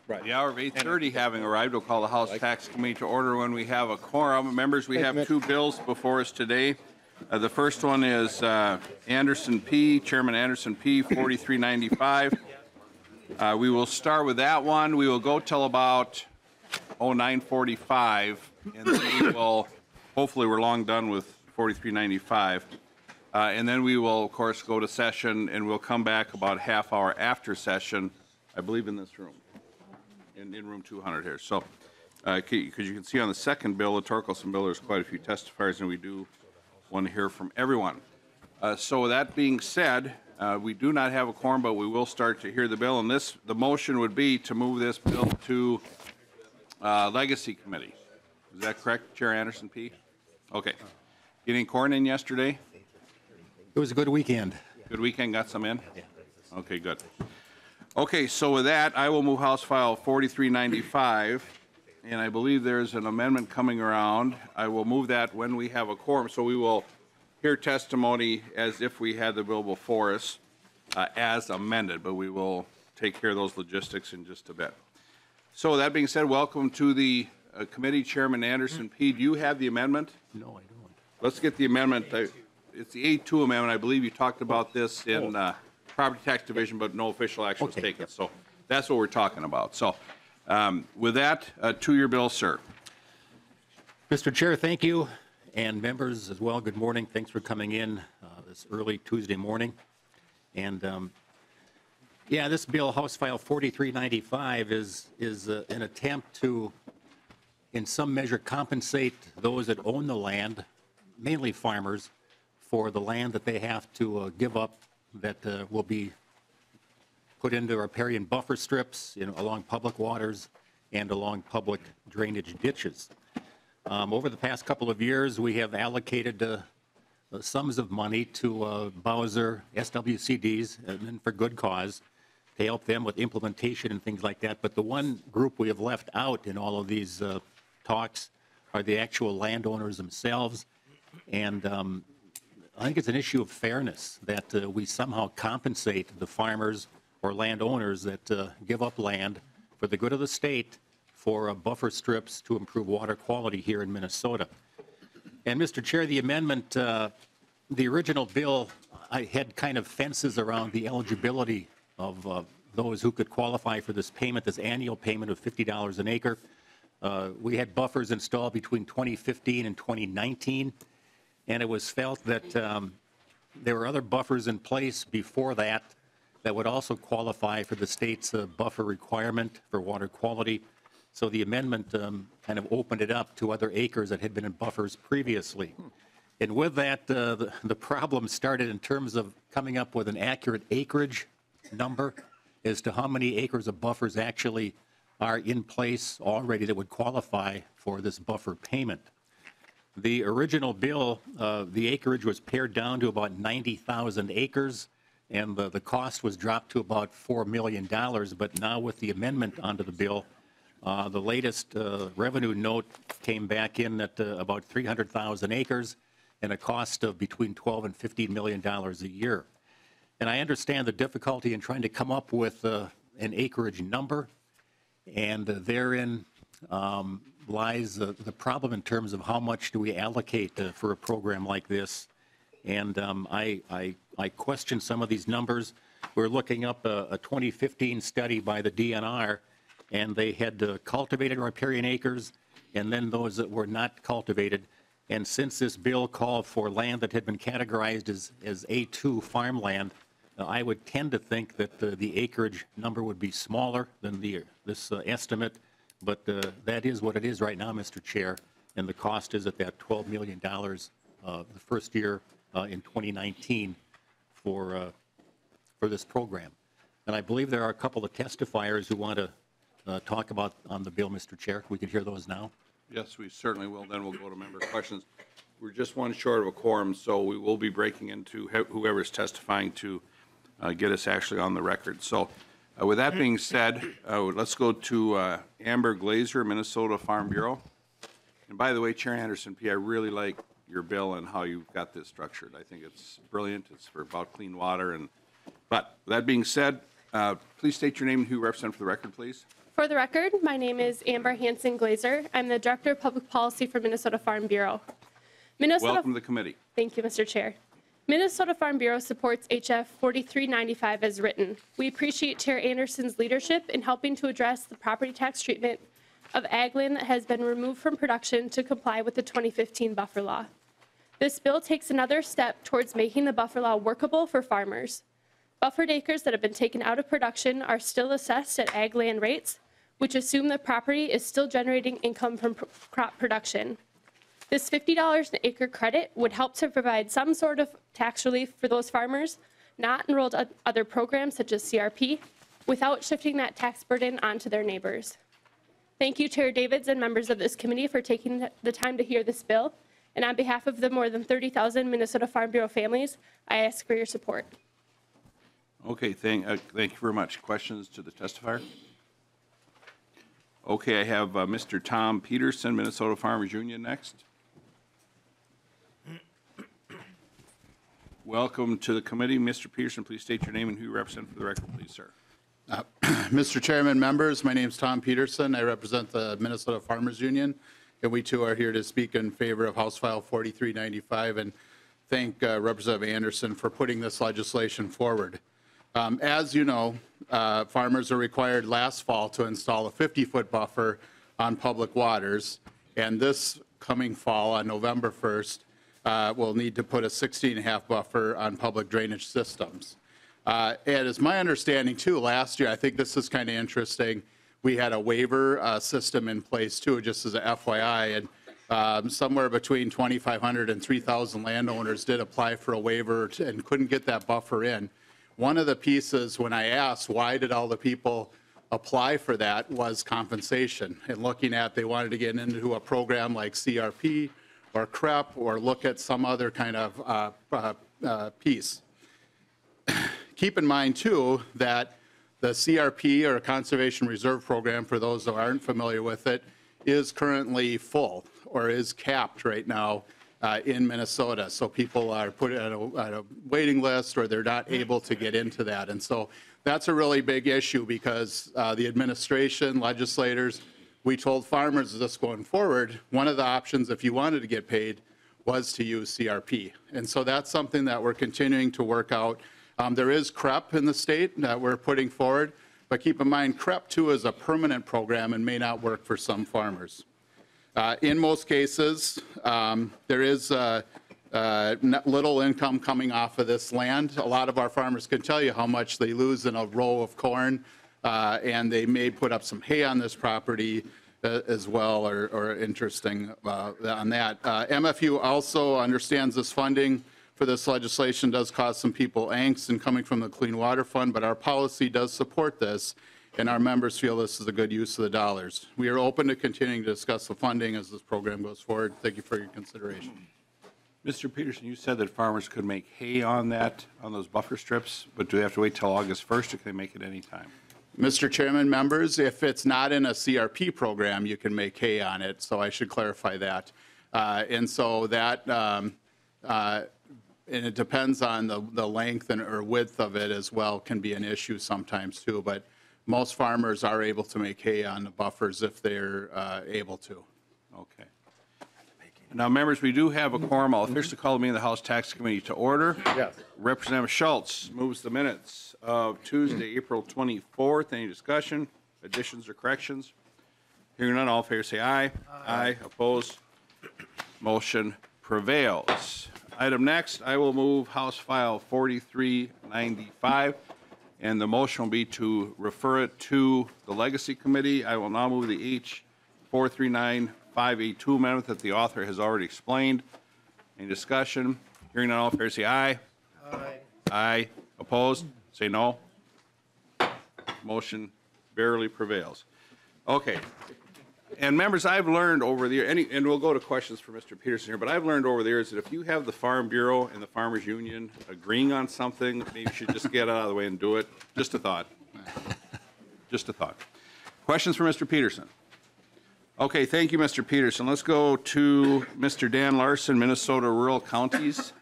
Right. The hour of 8:30 having arrived, we'll call the House Tax Committee to order when we have a quorum. Members, we have two bills before us today. The first one is Anderson P., Chairman Anderson P., 4395. We will start with that one. We will go till about 9:45, and then we will, hopefully we're long done with 4395. And then we will, of course, go to session, and we'll come back about half hour after session, I believe in this room. In room 200 here. So, because you can see on the second bill, the Torkelson bill, there's quite a few testifiers, and we do want to hear from everyone. So with that being said, we do not have a quorum, but we will start to hear the bill. And the motion would be to move this bill to Legacy Committee. Is that correct, Chair Anderson P.? Okay. Getting corn in yesterday? It was a good weekend. Good weekend, got some in? Yeah. Okay, good. Okay, so with that, I will move House File 4395, and I believe there's an amendment coming around. I will move that when we have a quorum, so we will hear testimony as if we had the bill before us as amended, but we will take care of those logistics in just a bit. So that being said, welcome to the committee, Chairman Anderson P. Do you have the amendment? No, I don't. Let's get the amendment. It's the 8-2 amendment. I believe you talked about this in Property Tax Division, but no official action was taken. Yep. So that's what we're talking about. So with that, to your bill, sir. Mr. Chair, thank you. And members as well, good morning. Thanks for coming in this early Tuesday morning. And yeah, this bill, House File 4395, is an attempt to, in some measure, compensate those that own the land, mainly farmers, for the land that they have to give up that will be put into riparian buffer strips along public waters and along public drainage ditches. Over the past couple of years, we have allocated sums of money to Bowser SWCDs, and for good cause, to help them with implementation and things like that. But the one group we have left out in all of these talks are the actual landowners themselves. And I think it's an issue of fairness that we somehow compensate the farmers or landowners that give up land for the good of the state for buffer strips to improve water quality here in Minnesota. And Mr. Chair, the amendment, the original bill, I had kind of fences around the eligibility of those who could qualify for this payment, this annual payment of $50 an acre. We had buffers installed between 2015 and 2019. And it was felt that there were other buffers in place before that that would also qualify for the state's buffer requirement for water quality. So the amendment kind of opened it up to other acres that had been in buffers previously. And with that, the problem started in terms of coming up with an accurate acreage number as to how many acres of buffers actually are in place already that would qualify for this buffer payment. The original bill, the acreage was pared down to about 90,000 acres, and the cost was dropped to about $4 million. But now with the amendment onto the bill, the latest revenue note came back in at about 300,000 acres and a cost of between $12 and $15 million a year. And I understand the difficulty in trying to come up with an acreage number, and therein lies the problem in terms of how much do we allocate for a program like this. And I question some of these numbers. We're looking up a 2015 study by the DNR, and they had cultivated riparian acres and then those that were not cultivated. And since this bill called for land that had been categorized as A2 farmland, I would tend to think that the acreage number would be smaller than this estimate. But that is what it is right now, Mr. Chair, and the cost is at that $12 million the first year in 2019 for this program. And I believe there are a couple of testifiers who want to talk about on the bill, Mr. Chair. We could hear those now. Yes, we certainly will. Then we'll go to member questions. We're just one short of a quorum, so we will be breaking into whoever is testifying to get us actually on the record. So with that being said, let's go to Amber Glazer, Minnesota Farm Bureau. And by the way, Chair Anderson P., I really like your bill and how you've got this structured. I think it's brilliant. It's for about clean water. But with that being said, please state your name and who you represent for the record, please. For the record, my name is Amber Hansen-Glazer. I'm the Director of Public Policy for Minnesota Farm Bureau. Welcome to the committee. Thank you, Mr. Chair. Minnesota Farm Bureau supports HF 4395 as written. We appreciate Chair Anderson's leadership in helping to address the property tax treatment of ag land that has been removed from production to comply with the 2015 buffer law. This bill takes another step towards making the buffer law workable for farmers. Buffered acres that have been taken out of production are still assessed at ag land rates, which assume the property is still generating income from crop production. This $50 an acre credit would help to provide some sort of tax relief for those farmers not enrolled in other programs such as CRP without shifting that tax burden onto their neighbors. Thank you, Chair Davids and members of this committee for taking the time to hear this bill. And on behalf of the more than 30,000 Minnesota Farm Bureau families, I ask for your support. Okay, thank you very much. Questions to the testifier? Okay, I have Mr. Tom Peterson, Minnesota Farmers Union, next. Welcome to the committee. Mr. Peterson, please state your name and who you represent for the record, please, sir. Mr. Chairman, members, my name is Tom Peterson. I represent the Minnesota Farmers Union, and we too are here to speak in favor of House File 4395 and thank Representative Anderson for putting this legislation forward. As you know, farmers are required last fall to install a 50-foot buffer on public waters, and this coming fall on November 1st, will need to put a 16.5 buffer on public drainage systems. And it's my understanding too, last year, I think this is kind of interesting, we had a waiver system in place too, just as a FYI, and somewhere between 2,500 and 3,000 landowners did apply for a waiver and couldn't get that buffer in. One of the pieces when I asked why did all the people apply for that was compensation, and looking at they wanted to get into a program like CRP or CREP or look at some other kind of piece. Keep in mind too that the CRP or Conservation Reserve Program, for those that aren't familiar with it, is currently full or is capped right now in Minnesota. So people are put at a waiting list or they're not able to get into that. And so that's a really big issue because the administration, legislators, we told farmers this going forward, one of the options if you wanted to get paid was to use CRP. And so that's something that we're continuing to work out. There is CREP in the state that we're putting forward, but keep in mind CREP too is a permanent program and may not work for some farmers. In most cases, there is little income coming off of this land. A lot of our farmers can tell you how much they lose in a row of corn, and they may put up some hay on this property as well, or interesting on that. MFU also understands this funding for this legislation does cause some people angst in coming from the Clean Water Fund, but our policy does support this, and our members feel this is a good use of the dollars. We are open to continuing to discuss the funding as this program goes forward. Thank you for your consideration. Mr. Peterson, you said that farmers could make hay on those buffer strips, but do they have to wait till August 1st or can they make it any time? Mr. Chairman, members, if it's not in a CRP program, you can make hay on it, so I should clarify that. And so that, and it depends on the length or width of it as well, can be an issue sometimes too, but most farmers are able to make hay on the buffers if they're able to. Okay. Now, members, we do have a quorum. I'll officially call the meeting of the House Tax Committee to order. Yes. Representative Schultz moves the minutes of Tuesday, April 24th. Any discussion, additions, or corrections? Hearing none, all in favor say aye. Aye. Opposed? Motion prevails. Item next, I will move House File 4395, and the motion will be to refer it to the Legacy Committee. I will now move the H4395A2 amendment that the author has already explained. Any discussion? Hearing none, all in favor say aye. Aye. Aye. Opposed? Say no. Motion barely prevails. Okay. And members, I've learned over the years, and we'll go to questions for Mr. Peterson here, but I've learned over the years that if you have the Farm Bureau and the Farmers Union agreeing on something, maybe you should just get out of the way and do it. Just a thought. Just a thought. Questions for Mr. Peterson? Okay, thank you, Mr. Peterson. Let's go to Mr. Dan Larson, Minnesota Rural Counties.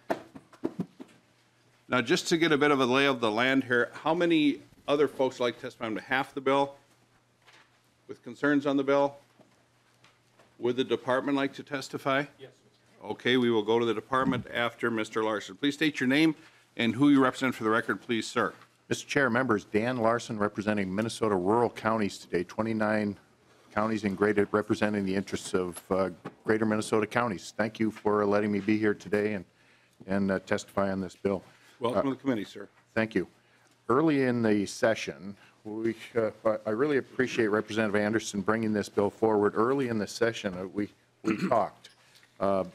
Now, just to get a bit of a lay of the land here, how many other folks would like to testify on behalf of the bill? With concerns on the bill? Would the department like to testify? Yes. Okay, we will go to the department after Mr. Larson. Please state your name and who you represent for the record, please, sir. Mr. Chair, members, Dan Larson representing Minnesota rural counties today, 29 counties in greater representing the interests of greater Minnesota counties. Thank you for letting me be here today and testify on this bill. Welcome to the committee, sir. Thank you. Early in the session, I really appreciate Representative Anderson bringing this bill forward. Early in the session, we talked.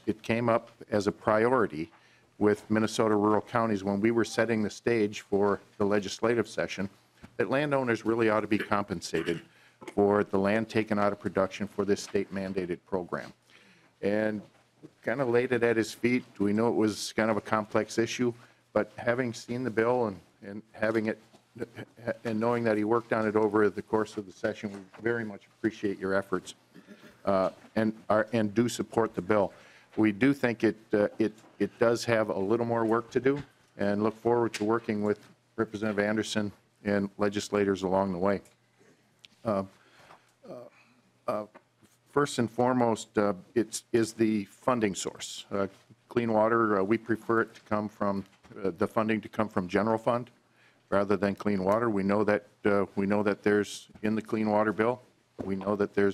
It came up as a priority with Minnesota rural counties when we were setting the stage for the legislative session that landowners really ought to be compensated for the land taken out of production for this state-mandated program. And kind of laid it at his feet. We know it was kind of a complex issue, but having seen the bill and having it and knowing that he worked on it over the course of the session, we very much appreciate your efforts and do support the bill. We do think it does have a little more work to do and look forward to working with Representative Anderson and legislators along the way. First and foremost, it is the funding source. Clean water, we prefer it to come from the funding to come from general fund rather than clean water. We know that there's in the clean water bill. We know that there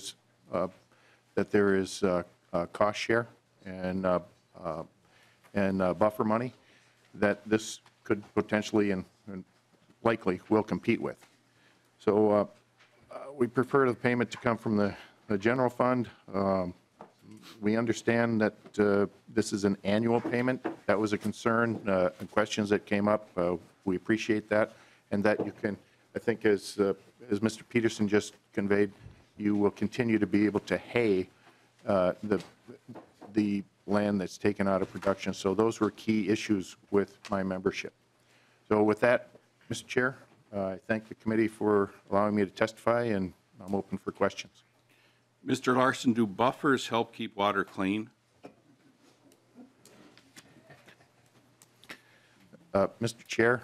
is cost share and buffer money that this could potentially and likely will compete with. So we prefer the payment to come from the general fund. We understand that this is an annual payment. That was a concern and questions that came up. We appreciate that, and that you can, I think, as Mr. Peterson just conveyed, you will continue to be able to hay the land that's taken out of production. So those were key issues with my membership. So with that, Mr. Chair, I thank the committee for allowing me to testify, and I'm open for questions. Mr. Larson, do buffers help keep water clean? Mr. Chair,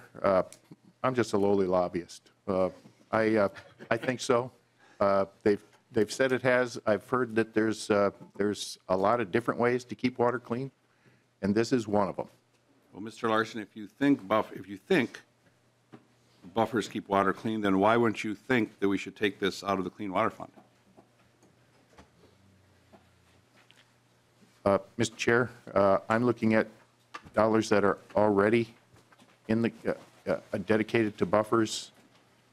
I'm just a lowly lobbyist. I think so. They've said it has. I've heard that there's a lot of different ways to keep water clean, and this is one of them. Well, Mr. Larson, if you think buffers keep water clean, then why wouldn't you think that we should take this out of the Clean Water Fund? Mr. Chair, I'm looking at dollars that are already in the dedicated to buffers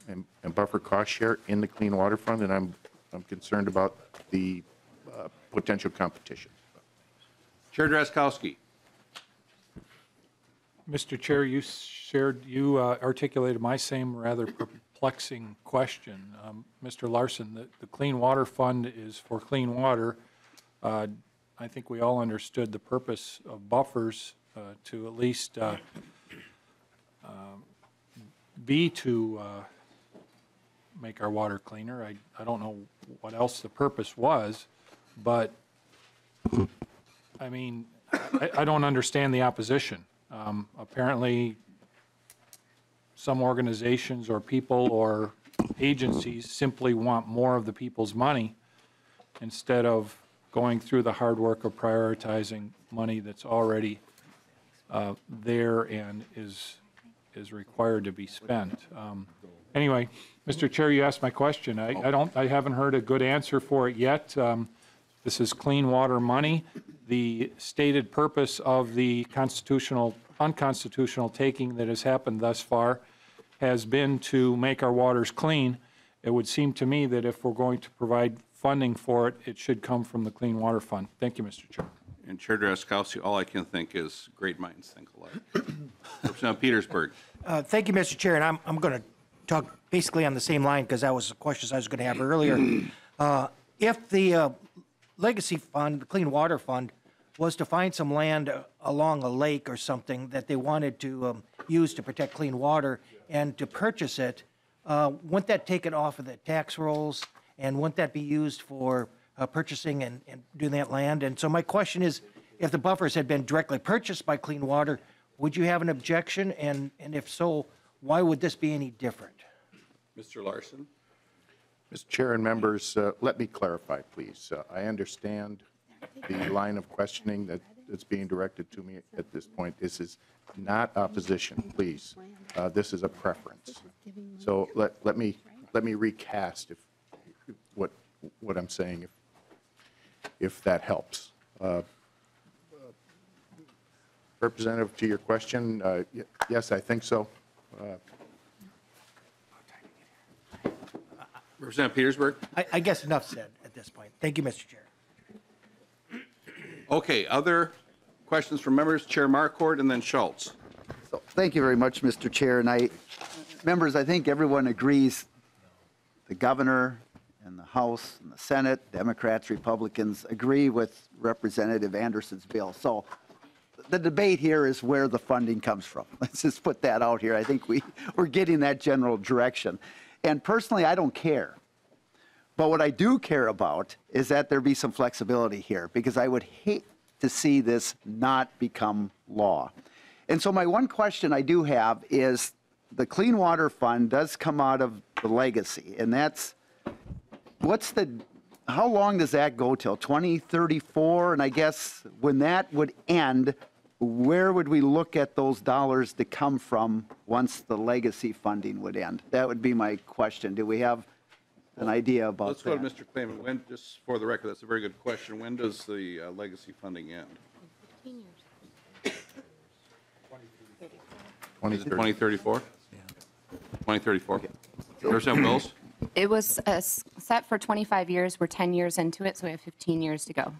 and buffer cost share in the Clean Water Fund, and I'm concerned about the potential competition. Chair Drazkowski. Mr. Chair, you articulated my same rather perplexing question. Mr. Larson, the Clean Water Fund is for clean water. I think we all understood the purpose of buffers to at least be to make our water cleaner. I don't know what else the purpose was, but I mean, I don't understand the opposition. Apparently, some organizations or people or agencies simply want more of the people's money instead of going through the hard work of prioritizing money that's already there and is required to be spent. Anyway, Mr. Chair, you asked my question. I haven't heard a good answer for it yet. This is clean water money. The stated purpose of the unconstitutional taking that has happened thus far has been to make our waters clean. It would seem to me that if we're going to provide funding for it, it should come from the Clean Water Fund. Thank you, Mr. Chair. And Chair Drazkowski, all I can think is great minds think alike. Representative Petersburg. Thank you, Mr. Chair, and I'm going to talk basically on the same line because that was the questions I was going to have earlier. If the Legacy Fund, the Clean Water Fund, was to find some land along a lake or something that they wanted to use to protect clean water and to purchase it, wouldn't that take it off of the tax rolls, and wouldn't that be used for purchasing and doing that land? And so my question is, if the buffers had been directly purchased by Clean Water, would you have an objection? And if so, why would this be any different? Mr. Larson. Mr. Chair and members, let me clarify, please. I understand the line of questioning that's being directed to me at this point. This is not opposition, please. This is a preference. So let me recast what I'm saying, if that helps. Representative, to your question, yes, I think so. Representative Petersburg? I guess enough said at this point. Thank you, Mr. Chair. Okay, other questions from members? Chair Markort and then Schultz. So, thank you very much, Mr. Chair. And members, I think everyone agrees the governor and the House and the Senate, Democrats, Republicans, agree with Representative Anderson's bill. So the debate here is where the funding comes from. Let's just put that out here. I think we're getting that general direction. And personally, I don't care. But what I do care about is that there be some flexibility here, because I would hate to see this not become law. And so my one question I do have is, the Clean Water Fund does come out of the legacy, and that's, how long does that go till? 2034? And I guess when that would end, where would we look at those dollars to come from once the legacy funding would end? That would be my question. Do we have an idea about Let's that? go to Mr. Clayman. When, just for the record, that's a very good question. When does the legacy funding end? 2034? 2034. Representative Wills? It was set for 25 years. We're 10 years into it, so we have 15 years to go.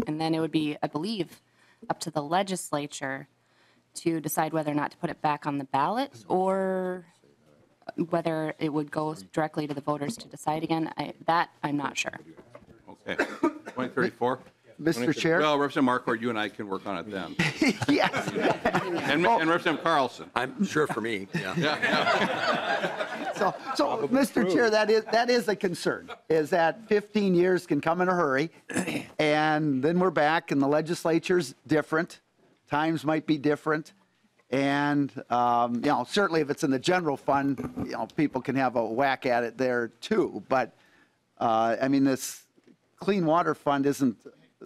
And then it would be, I believe, up to the legislature to decide whether or not to put it back on the ballot, or whether it would go directly to the voters to decide again. I'm not sure. Okay. 2034? Mr. Chair? Well, Representative Markort, you and I can work on it then. Yes. And Representative Carlson. I'm sure for me, yeah. So, Mr. Chair, that is a concern, is that 15 years can come in a hurry, and then we're back, and the legislature's different. Times might be different. And, certainly if it's in the general fund, people can have a whack at it there too. But, this Clean Water Fund isn't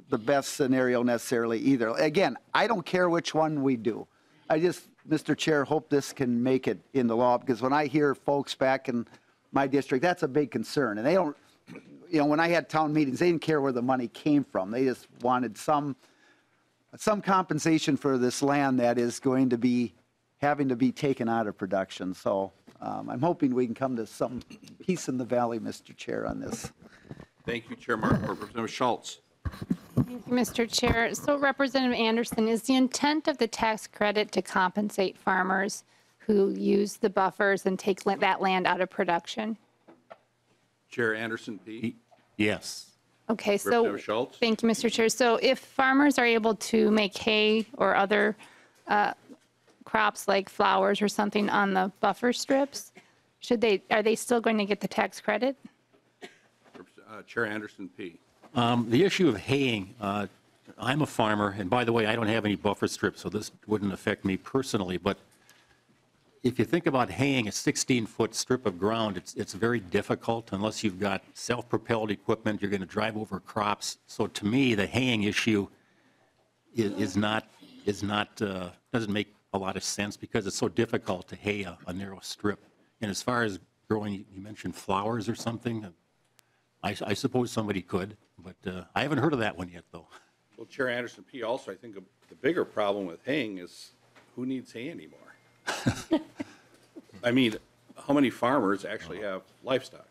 the best scenario necessarily either. Again, I don't care which one we do. I just, Mr. Chair, hope this can make it into law, because when I hear folks back in my district, that's a big concern. And they don't, when I had town meetings, they didn't care where the money came from. They just wanted some compensation for this land that is going to be having to be taken out of production. So I'm hoping we can come to some peace in the valley, Mr. Chair, on this. Thank you, Chair Markort. Representative Schultz. Thank you, Mr. Chair. So Representative Anderson, is the intent of the tax credit to compensate farmers who use the buffers and take that land out of production? Chair Anderson P. Yes. Okay, so Representative Schultz. thank you, Mr. Chair. So if farmers are able to make hay or other crops like flowers or something on the buffer strips, are they still going to get the tax credit? Chair Anderson P. The issue of haying, I'm a farmer, and by the way, I don't have any buffer strips, so this wouldn't affect me personally, but if you think about haying a 16-foot strip of ground, it's very difficult unless you've got self-propelled equipment. You're going to drive over crops. So to me, the haying issue doesn't make a lot of sense, because it's so difficult to hay a narrow strip. And as far as growing, you mentioned flowers or something. I suppose somebody could, but I haven't heard of that one yet, though. Well, Chair Anderson P. also, I think the bigger problem with haying is who needs hay anymore? How many farmers actually have livestock?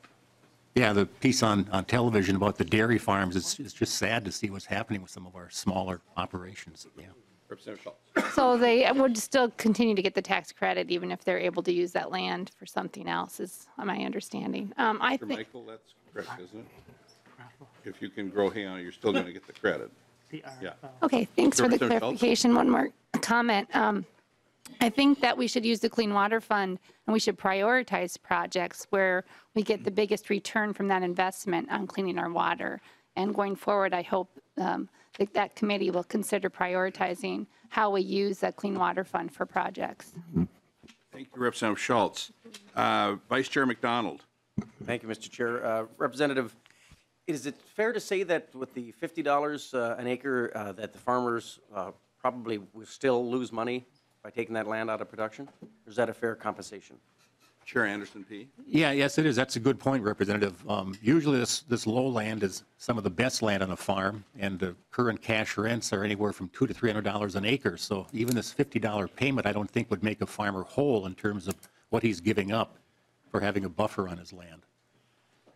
Yeah, the piece on television about the dairy farms, it's just sad to see what's happening with some of our smaller operations. Yeah. Representative Schultz. So they would still continue to get the tax credit even if they're able to use that land for something else, is my understanding. I Mr. think. Michael, that's correct, isn't it? If you can grow hay on it, you're still going to get the credit. Yeah. Okay, thanks for the Representative Schultz? clarification. One more comment. I think that we should use the Clean Water Fund, and we should prioritize projects where we get the biggest return from that investment on cleaning our water. And going forward, I hope that committee will consider prioritizing how we use that Clean Water Fund for projects. Thank you, Representative Schultz. Vice Chair McDonald. Thank you, Mr. Chair. Representative, is it fair to say that with the $50 an acre, that the farmers probably will still lose money by taking that land out of production? Or is that a fair compensation? Chair Anderson P. Yeah, yes, it is. That's a good point, Representative. Usually this low land is some of the best land on a farm, and the current cash rents are anywhere from $200 to $300 an acre. So even this $50 payment, I don't think would make a farmer whole in terms of what he's giving up for having a buffer on his land.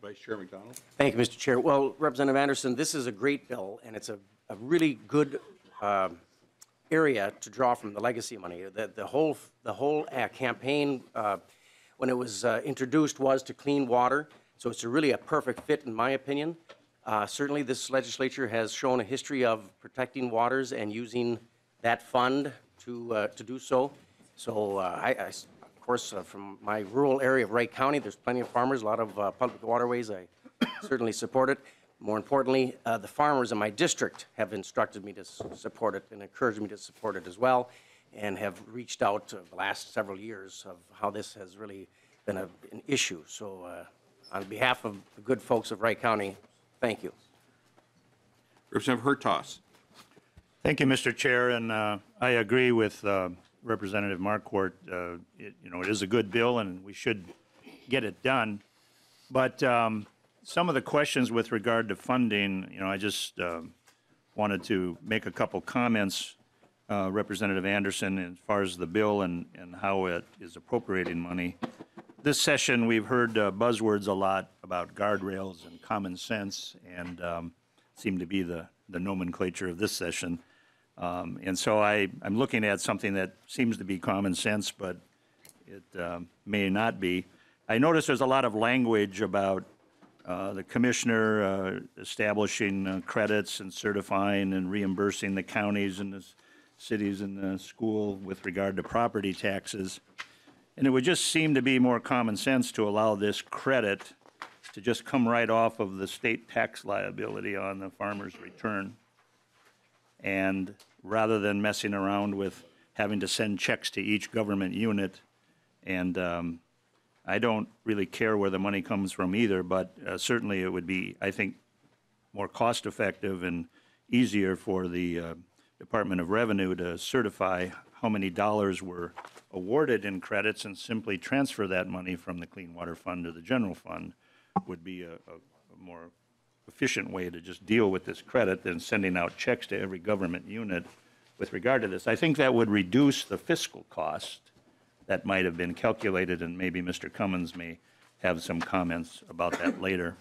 Vice Chair McDonald. Thank you, Mr. Chair. Well, Representative Anderson, this is a great bill, and it's a really good area to draw from the legacy money. The whole campaign, when it was introduced, was to clean water, so it's really a perfect fit, in my opinion. Certainly, this legislature has shown a history of protecting waters and using that fund to do so. So of course, from my rural area of Wright County, there's plenty of farmers, a lot of public waterways. I certainly support it. More importantly, the farmers in my district have instructed me to support it and encouraged me to support it as well, and have reached out the last several years of how this has really been an issue. So on behalf of the good folks of Wright County, thank you. Representative Hertaus. Thank you, Mr. Chair, and I agree with Representative Marquardt. It is a good bill, and we should get it done. But some of the questions with regard to funding, I just wanted to make a couple comments, Representative Anderson, as far as the bill and how it is appropriating money. This session, we've heard buzzwords a lot about guardrails and common sense, and seem to be the nomenclature of this session. And so I'm looking at something that seems to be common sense, but it may not be. I notice there's a lot of language about the commissioner establishing credits and certifying and reimbursing the counties and the cities and the school with regard to property taxes. And it would just seem to be more common sense to allow this credit to just come right off of the state tax liability on the farmer's return. And rather than messing around with having to send checks to each government unit, and I don't really care where the money comes from either, but certainly it would be, I think, more cost-effective and easier for the Department of Revenue to certify how many dollars were awarded in credits and simply transfer that money from the Clean Water Fund to the general fund would be a more efficient way to just deal with this credit than sending out checks to every government unit with regard to this. I think that would reduce the fiscal cost that might have been calculated, and maybe Mr. Cummins may have some comments about that later.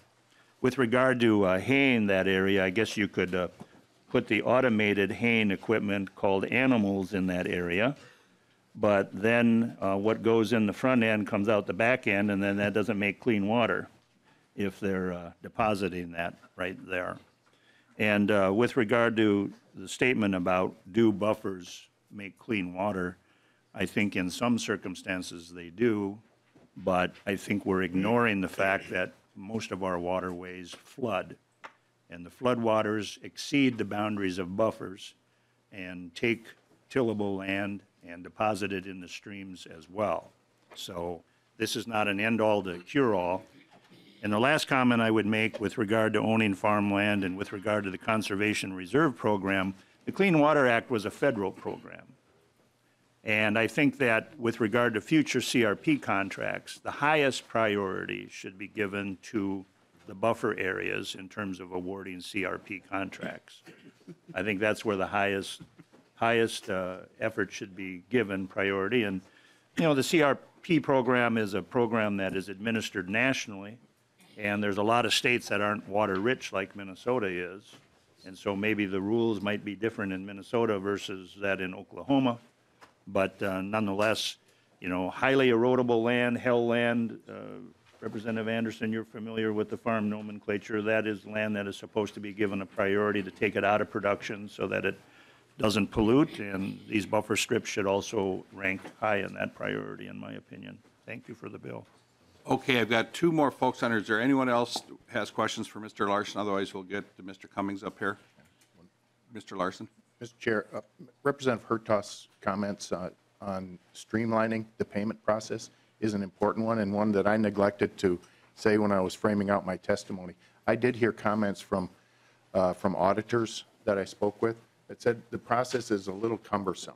With regard to haying that area, I guess you could put the automated haying equipment called animals in that area, but then what goes in the front end comes out the back end, and then that doesn't make clean water if they're depositing that right there. And with regard to the statement about do buffers make clean water, I think in some circumstances they do, but I think we're ignoring the fact that most of our waterways flood, and the floodwaters exceed the boundaries of buffers and take tillable land and deposit it in the streams as well. So this is not an end-all to cure-all. And the last comment I would make with regard to owning farmland and with regard to the Conservation Reserve Program, the Clean Water Act was a federal program. And I think that with regard to future CRP contracts, the highest priority should be given to the buffer areas in terms of awarding CRP contracts. I think that's where the highest effort should be given priority. And, the CRP program is a program that is administered nationally, and there's a lot of states that aren't water-rich like Minnesota is. And so maybe the rules might be different in Minnesota versus that in Oklahoma. But nonetheless, highly erodible land, hell land, Representative Anderson, you're familiar with the farm nomenclature. That is land that is supposed to be given a priority to take it out of production so that it doesn't pollute. And these buffer strips should also rank high in that priority, in my opinion. Thank you for the bill. Okay, I've got two more folks on. Is there anyone else who has questions for Mr. Larson? Otherwise, we'll get to Mr. Cummings up here. Mr. Larson. Mr. Chair, Representative Hertaus' comments on streamlining the payment process is an important one, and one that I neglected to say when I was framing out my testimony. I did hear comments from auditors that I spoke with that said the process is a little cumbersome.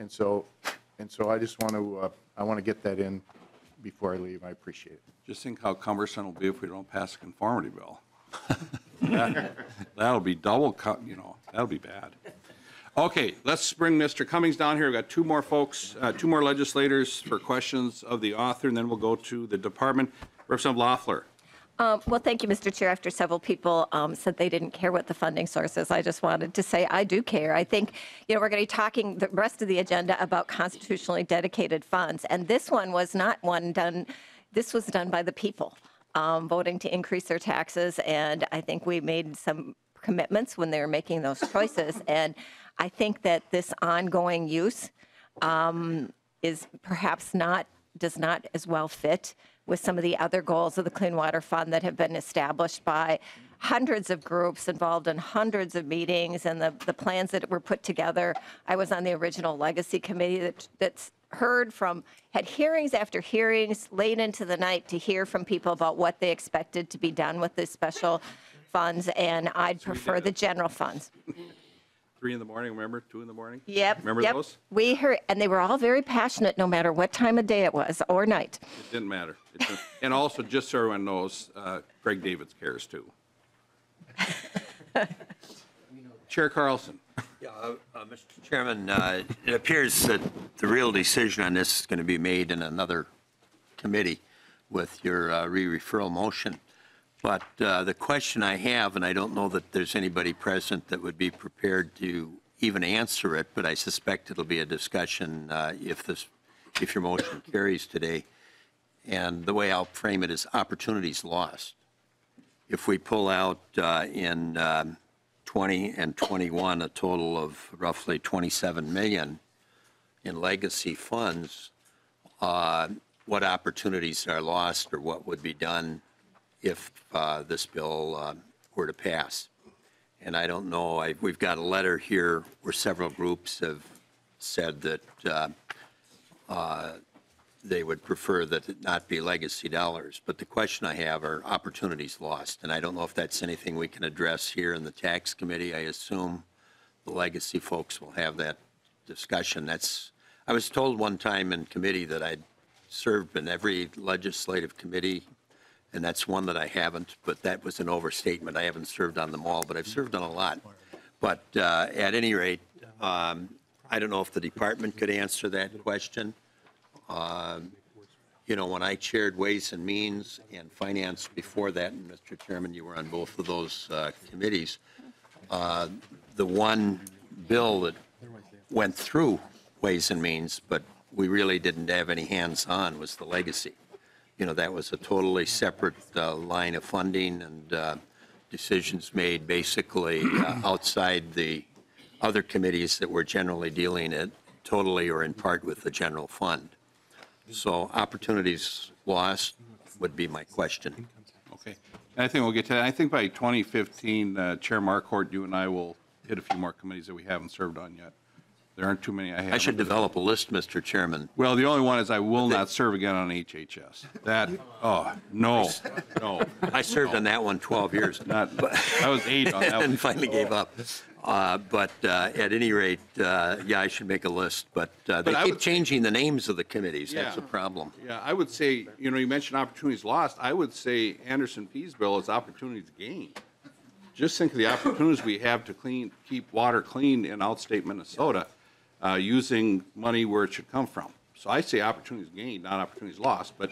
And so I just want to get that in before I leave. I appreciate it. Just think how cumbersome it'll be if we don't pass a conformity bill. That'll be double, that'll be bad. Okay, let's bring Mr. Cummings down here. We've got two more folks, two more legislators for questions of the author, and then we'll go to the department. Representative Loeffler. Well, thank you, Mr. Chair. After several people said they didn't care what the funding source is, I just wanted to say I do care. I think, we're going to be talking the rest of the agenda about constitutionally dedicated funds, and this one was not one done, this was done by the people, voting to increase their taxes, and I think we made some commitments when they were making those choices, and I think that this ongoing use is perhaps does not as well fit with some of the other goals of the Clean Water Fund that have been established by hundreds of groups involved in hundreds of meetings and the plans that were put together. I was on the original Legacy Committee that's had hearings after hearings late into the night to hear from people about what they expected to be done with the special funds, and I'd prefer the general funds. 3 in the morning, remember? 2 in the morning? Yep. Remember those? We heard, and they were all very passionate no matter what time of day it was or night. It didn't matter. And also, just so everyone knows, Greg Davids cares too. Chair Carlson. Yeah, Mr. Chairman, it appears that the real decision on this is going to be made in another committee with your re-referral motion. But the question I have, and I don't know that there's anybody present that would be prepared to even answer it, but I suspect it'll be a discussion if your motion carries today. And the way I'll frame it is opportunities lost. If we pull out in 20 and 21 a total of roughly 27 million in legacy funds, what opportunities are lost or what would be done if this bill were to pass? And I don't know, we've got a letter here where several groups have said that they would prefer that it not be legacy dollars. But the question I have are opportunities lost. And I don't know if that's anything we can address here in the tax committee. I assume the legacy folks will have that discussion. I was told one time in committee that I'd served in every legislative committee, and that's one that I haven't, but that was an overstatement. I haven't served on them all, but I've served on a lot. But at any rate, I don't know if the department could answer that question. When I chaired Ways and Means and Finance before that, and Mr. Chairman, you were on both of those committees, the one bill that went through Ways and Means, but we really didn't have any hands-on, was the legacy. That was a totally separate line of funding and decisions made basically outside the other committees that were generally dealing it totally or in part with the general fund. So opportunities lost would be my question. Okay. And I think we'll get to that. I think by 2015, Chair Marquardt, you and I will hit a few more committees that we haven't served on yet. There aren't too many I have. I should develop a list, Mr. Chairman. Well, the only one is I will not serve again on HHS. No. I served on that one 12 years. I was 8 on that one. And finally gave up. But at any rate, I should make a list. But they keep changing the names of the committees. That's a problem. Yeah, I would say, you mentioned opportunities lost. I would say Anderson P's bill is opportunities gained. Just think of the opportunities we have to keep water clean in outstate Minnesota. Using money where it should come from. So I say opportunities gained, not opportunities lost. But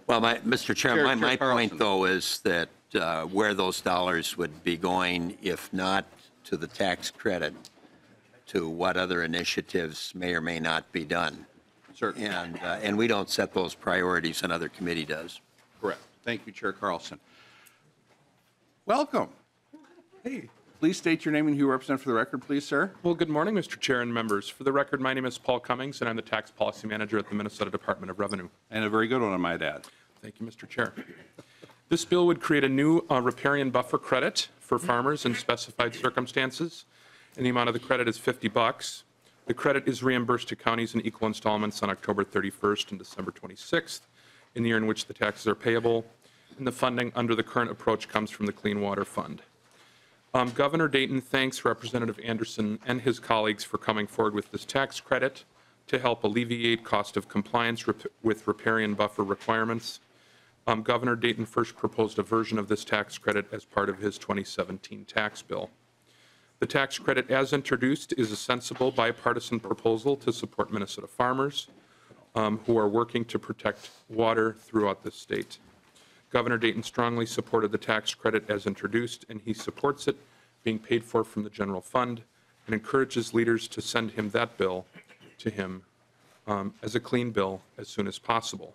Mr. Chairman, my point, though, is that where those dollars would be going, if not to the tax credit, to what other initiatives may or may not be done. Certainly. And we don't set those priorities, another committee does. Correct. Thank you, Chair Carlson. Welcome. Hey. Please state your name and who you represent for the record, please, sir. Well, good morning, Mr. Chair and members. For the record, my name is Paul Cummings, and I'm the Tax Policy Manager at the Minnesota Department of Revenue. And a very good one, I might add. Thank you, Mr. Chair. This bill would create a new riparian buffer credit for farmers in specified circumstances, and the amount of the credit is $50. The credit is reimbursed to counties in equal installments on October 31st and December 26th in the year in which the taxes are payable. and the funding under the current approach comes from the Clean Water Fund. Governor Dayton thanks Representative Anderson and his colleagues for coming forward with this tax credit to help alleviate cost of compliance with riparian buffer requirements. Governor Dayton first proposed a version of this tax credit as part of his 2017 tax bill. The tax credit as introduced is a sensible bipartisan proposal to support Minnesota farmers who are working to protect water throughout the state. Governor Dayton strongly supported the tax credit as introduced, and he supports it being paid for from the general fund and encourages leaders to send him that bill to him as a clean bill as soon as possible.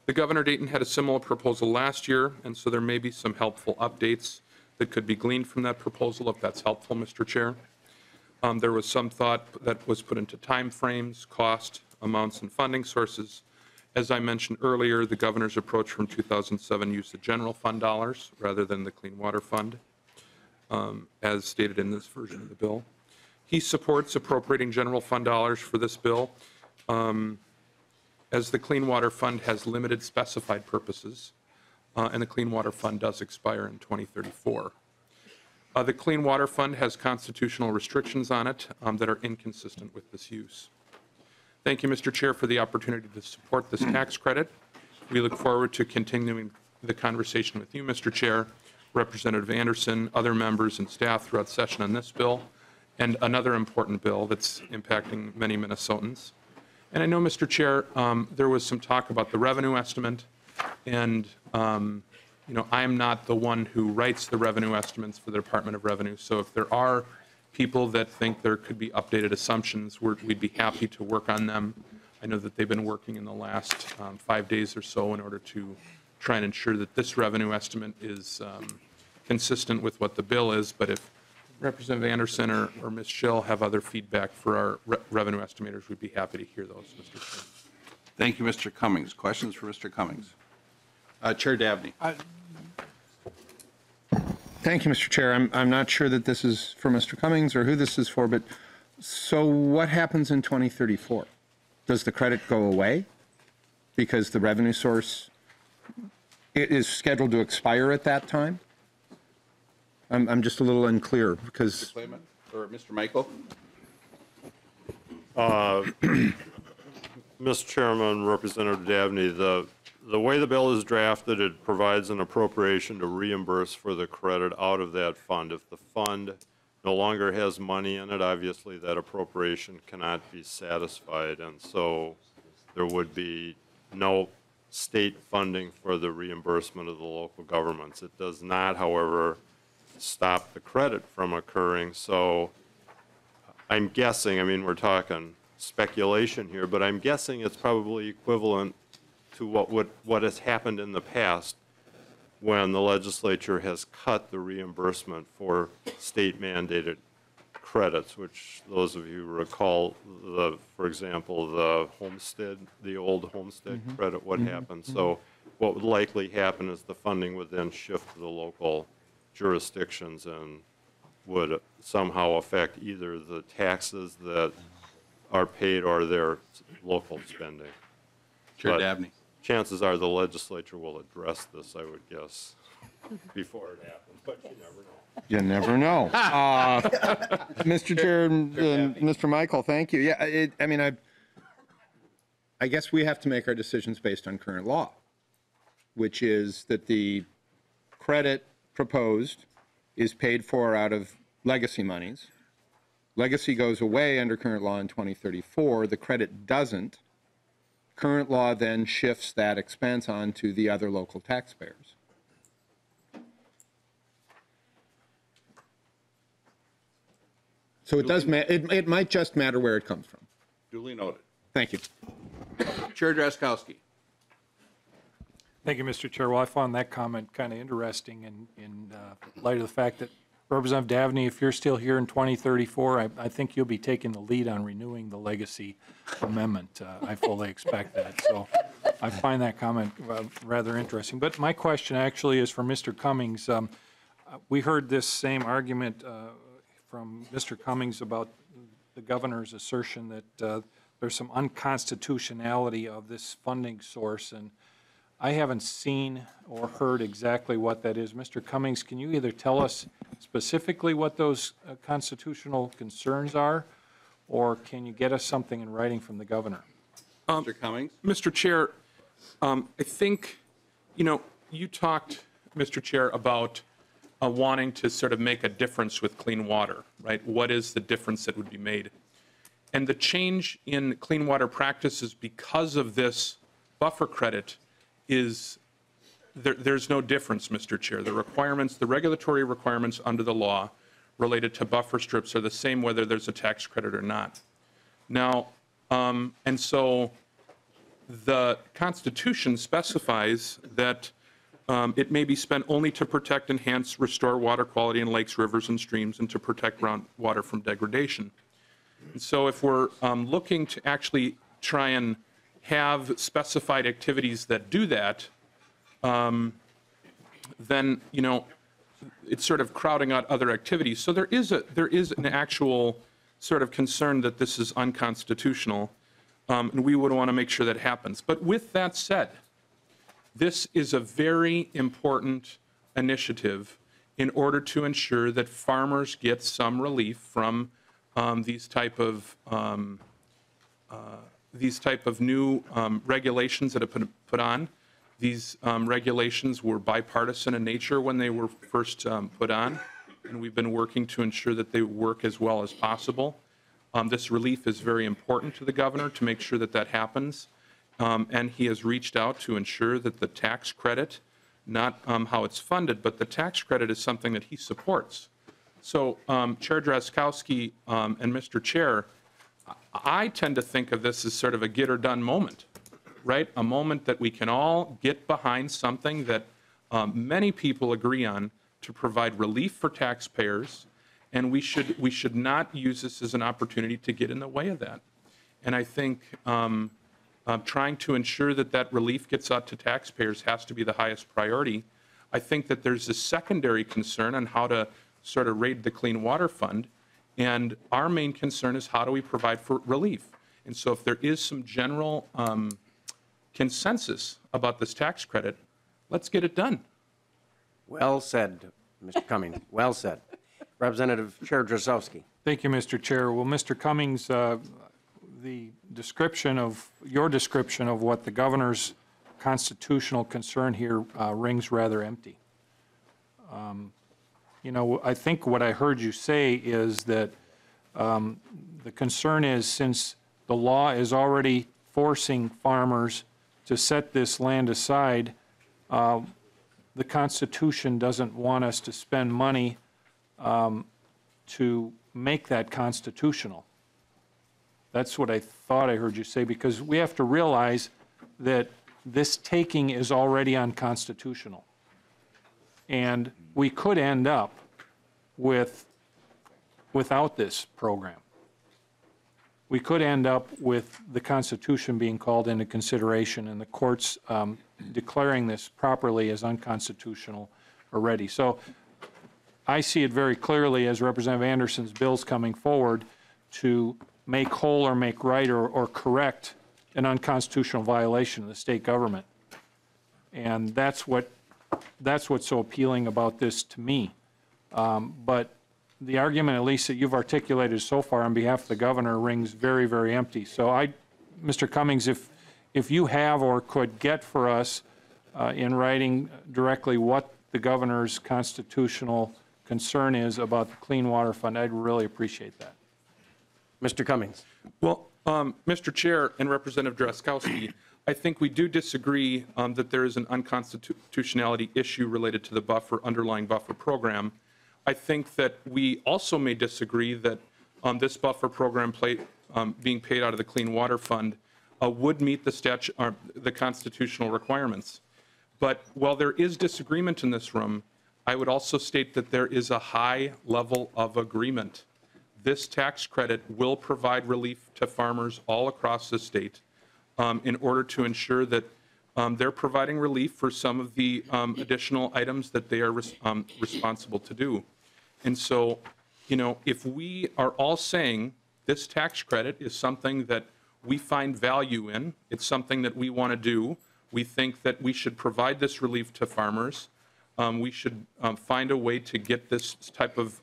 The Governor Dayton had a similar proposal last year, and so there may be some helpful updates that could be gleaned from that proposal, if that's helpful, Mr. Chair. There was some thought that was put into timeframes, cost, amounts, and funding sources. As I mentioned earlier, the governor's approach from 2007 used the general fund dollars rather than the Clean Water Fund, as stated in this version of the bill. He supports appropriating general fund dollars for this bill, as the Clean Water Fund has limited specified purposes, and the Clean Water Fund does expire in 2034. The Clean Water Fund has constitutional restrictions on it that are inconsistent with this use. Thank you, Mr. Chair, for the opportunity to support this tax credit. We look forward to continuing the conversation with you, Mr. Chair, Representative Anderson, other members and staff throughout session on this bill, and another important bill that's impacting many Minnesotans. And I know, Mr. Chair, there was some talk about the revenue estimate, and I'm not the one who writes the revenue estimates for the Department of Revenue, so if there are people that think there could be updated assumptions, we'd be happy to work on them. I know that they've been working in the last 5 days or so in order to try and ensure that this revenue estimate is consistent with what the bill is, but if Representative Anderson or Ms. Schill have other feedback for our revenue estimators, we'd be happy to hear those, Mr. Chair. Thank you, Mr. Cummings. Questions for Mr. Cummings? Chair Dabney. Thank you, Mr. Chair. I'm not sure that this is for Mr. Cummings or who this is for, but so what happens in 2034? Does the credit go away because the revenue source is scheduled to expire at that time? I'm just a little unclear because. Mr. Clayman or Mr. Michael? Mr. Chairman, Representative Dabney, the way the bill is drafted, it provides an appropriation to reimburse for the credit out of that fund. If the fund no longer has money in it, obviously that appropriation cannot be satisfied, and so there would be no state funding for the reimbursement of the local governments. It does not, however, stop the credit from occurring, so I'm guessing, I mean, we're talking speculation here, but I'm guessing it's probably equivalent to what has happened in the past when the legislature has cut the reimbursement for state mandated credits, which those of you recall, for example, the old homestead credit, what happened. So what would likely happen is the funding would then shift to the local jurisdictions and would somehow affect either the taxes that are paid or their local spending. Chair Dabney. Chances are the legislature will address this, I would guess, before it happens, but you never know. You never know. Mr. Chair, Mr. Michael, thank you. Yeah, I guess we have to make our decisions based on current law, which is that the credit proposed is paid for out of legacy monies. Legacy goes away under current law in 2034. The credit doesn't. Current law then shifts that expense onto the other local taxpayers. So it does it might just matter where it comes from. Duly noted. Thank you. Chair Draskowski. Thank you, Mr. Chair. Well, I found that comment kind of interesting in light of the fact that Representative Dabney, if you're still here in 2034, I think you'll be taking the lead on renewing the legacy amendment. I fully expect that. So I find that comment rather interesting. But my question actually is for Mr. Cummings. We heard this same argument from Mr. Cummings about the governor's assertion that there's some unconstitutionality of this funding source. And I haven't seen or heard exactly what that is. Mr. Cummings, can you either tell us specifically what those constitutional concerns are, or can you get us something in writing from the governor? Mr. Cummings? Mr. Chair, I think, you talked, Mr. Chair, about wanting to sort of make a difference with clean water, right? What is the difference that would be made? And the change in clean water practices because of this buffer credit is, there's no difference, Mr. Chair. The requirements, the regulatory requirements under the law related to buffer strips are the same whether there's a tax credit or not. Now, and so the Constitution specifies that it may be spent only to protect, enhance, restore water quality in lakes, rivers, and streams, and to protect groundwater from degradation. And so if we're looking to actually try and have specified activities that do that, then, it's sort of crowding out other activities. So there is an actual sort of concern that this is unconstitutional, and we would want to make sure that happens. But with that said, this is a very important initiative in order to ensure that farmers get some relief from these type of new regulations that have been put on. These regulations were bipartisan in nature when they were first put on, and we've been working to ensure that they work as well as possible. This relief is very important to the governor to make sure that that happens, and he has reached out to ensure that the tax credit, not how it's funded, but the tax credit is something that he supports. So Chair Drazkowski and Mr. Chair, I tend to think of this as sort of a get or done moment, right? A moment that we can all get behind something that many people agree on to provide relief for taxpayers, and we should not use this as an opportunity to get in the way of that. And I think trying to ensure that that relief gets out to taxpayers has to be the highest priority. I think that there's a secondary concern on how to sort of raid the Clean Water Fund, and our main concern is how do we provide for relief. And so if there is some general consensus about this tax credit, let's get it done. Well said, Mr. Cummings. Well said. Representative Chair Drazkowski. Thank you, Mr. Chair. Well, Mr. Cummings, your description of what the governor's constitutional concern here rings rather empty. I think what I heard you say is that the concern is, since the law is already forcing farmers to set this land aside, the Constitution doesn't want us to spend money to make that constitutional. That's what I thought I heard you say, because we have to realize that this taking is already unconstitutional. And we could end up without this program. We could end up with the Constitution being called into consideration and the courts declaring this properly as unconstitutional already. So I see it very clearly as Representative Anderson's bill's coming forward to make whole or make right or correct an unconstitutional violation of the state government. And that's what's so appealing about this to me. But the argument, at least that you've articulated so far on behalf of the governor, rings very, very empty. So Mr. Cummings, if you have or could get for us in writing directly what the governor's constitutional concern is about the Clean Water Fund, I'd really appreciate that. Mr. Cummings. Well, Mr. Chair and Representative Drazkowski, I think we do disagree that there is an unconstitutionality issue related to the underlying buffer program. I think that we also may disagree that this buffer program being paid out of the Clean Water Fund would meet the constitutional requirements. But while there is disagreement in this room, I would also state that there is a high level of agreement. This tax credit will provide relief to farmers all across the state in order to ensure that they're providing relief for some of the additional items that they are responsible to do. And so, if we are all saying this tax credit is something that we find value in, it's something that we want to do We think that we should provide this relief to farmers. We should find a way to get this type of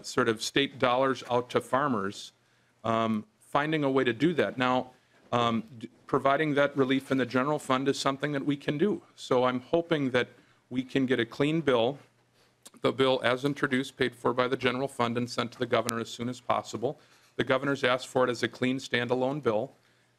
sort of state dollars out to farmers, finding a way to do that. Now, providing that relief in the general fund is something that we can do. So I'm hoping that we can get a clean bill, the bill as introduced, paid for by the general fund, and sent to the governor as soon as possible. The governor's asked for it as a clean standalone bill,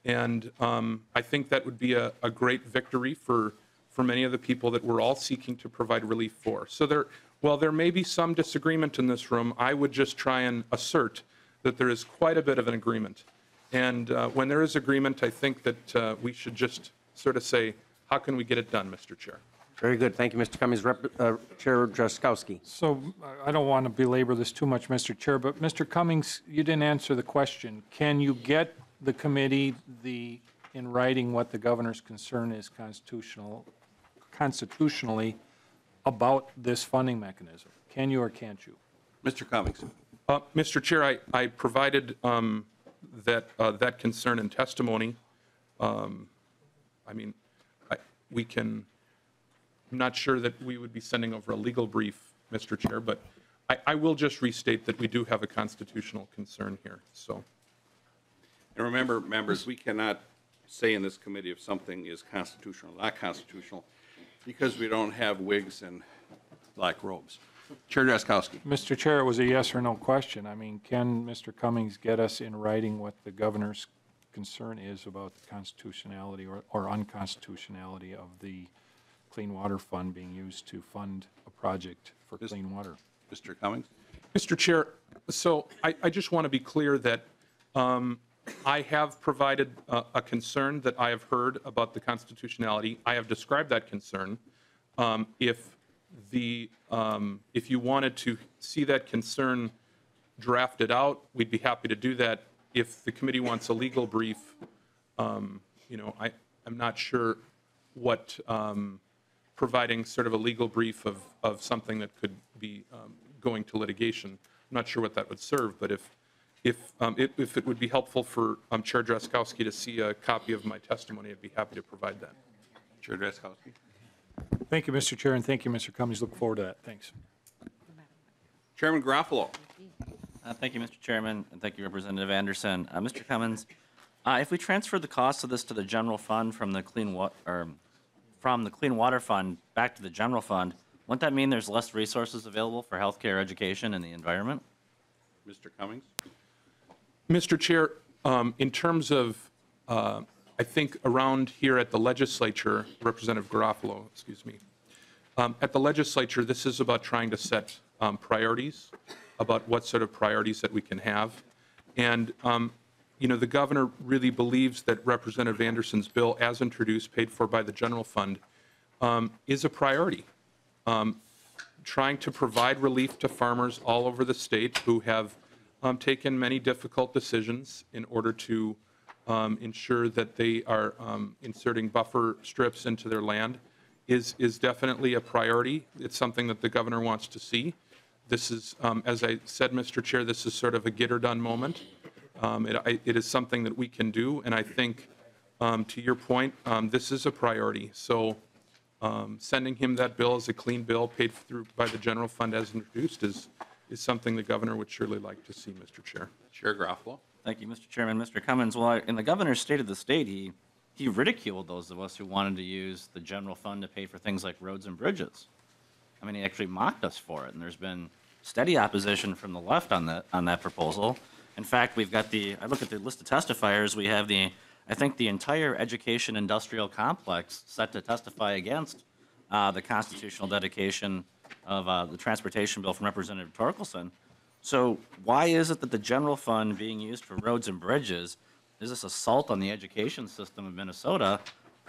and I think that would be a great victory for many of the people that we're all seeking to provide relief for. So while there may be some disagreement in this room, I would just try and assert that there is quite a bit of an agreement. And when there is agreement, I think that we should just sort of say, how can we get it done, Mr. Chair? Very good. Thank you, Mr. Cummings. Chair Drazkowski. So I don't want to belabor this too much, Mr. Chair, but Mr. Cummings, you didn't answer the question. Can you get the committee in writing what the governor's concern is constitutionally about this funding mechanism? Can you or can't you? Mr. Cummings. Mr. Chair, I provided that concern in testimony. I mean, we can, I'm not sure that we would be sending over a legal brief, Mr. Chair, but I will just restate that we do have a constitutional concern here, so. And remember, members, we cannot say in this committee if something is constitutional or not constitutional because we don't have wigs and black robes. Chair Drazkowski. Mr. Chair, it was a yes or no question. I mean, can Mr. Cummings get us in writing what the governor's concern is about the constitutionality or unconstitutionality of the Clean Water Fund being used to fund a project for clean water? Mr. Cummings. Mr. Chair, so I just want to be clear that I have provided a concern that I have heard about the constitutionality. I have described that concern. If you wanted to see that concern drafted out, we'd be happy to do that. If the committee wants a legal brief, I'm not sure what providing sort of a legal brief of something that could be going to litigation. I'm not sure what that would serve, but if it would be helpful for Chair Drazkowski to see a copy of my testimony, I'd be happy to provide that. Chair Drazkowski. Thank you, Mr. Chair, and thank you, Mr. Cummings. Look forward to that. Thanks. Chairman Garofalo. Thank you, Mr. Chairman, and thank you, Representative Anderson. Mr. Cummings, if we transfer the cost of this to the general fund from the Clean Water Fund back to the general fund, wouldn't that mean there's less resources available for healthcare, education, and the environment? Mr. Cummings. Mr. Chair, in terms of, I think around here at the legislature, Representative Garofalo, excuse me, at the legislature, this is about trying to set priorities, about what sort of priorities that we can have. And, the governor really believes that Representative Anderson's bill, as introduced, paid for by the general fund, is a priority. Trying to provide relief to farmers all over the state who have taken many difficult decisions in order to ensure that they are inserting buffer strips into their land is definitely a priority. It's something that the governor wants to see. This is, as I said, Mr. Chair, this is sort of a get-her-done moment. It is something that we can do, and I think, to your point, this is a priority. So sending him that bill as a clean bill paid through by the general fund as introduced is something the governor would surely like to see, Mr. Chair. Chair Garofalo. Thank you, Mr. Chairman. Mr. Cummings, well, in the governor's State of the State, he ridiculed those of us who wanted to use the general fund to pay for things like roads and bridges. I mean, he actually mocked us for it, and there's been steady opposition from the left on that proposal. In fact, we've got I look at the list of testifiers, we have I think the entire education industrial complex set to testify against the constitutional dedication of the transportation bill from Representative Torkelson. So why is it that the general fund being used for roads and bridges is this assault on the education system of Minnesota,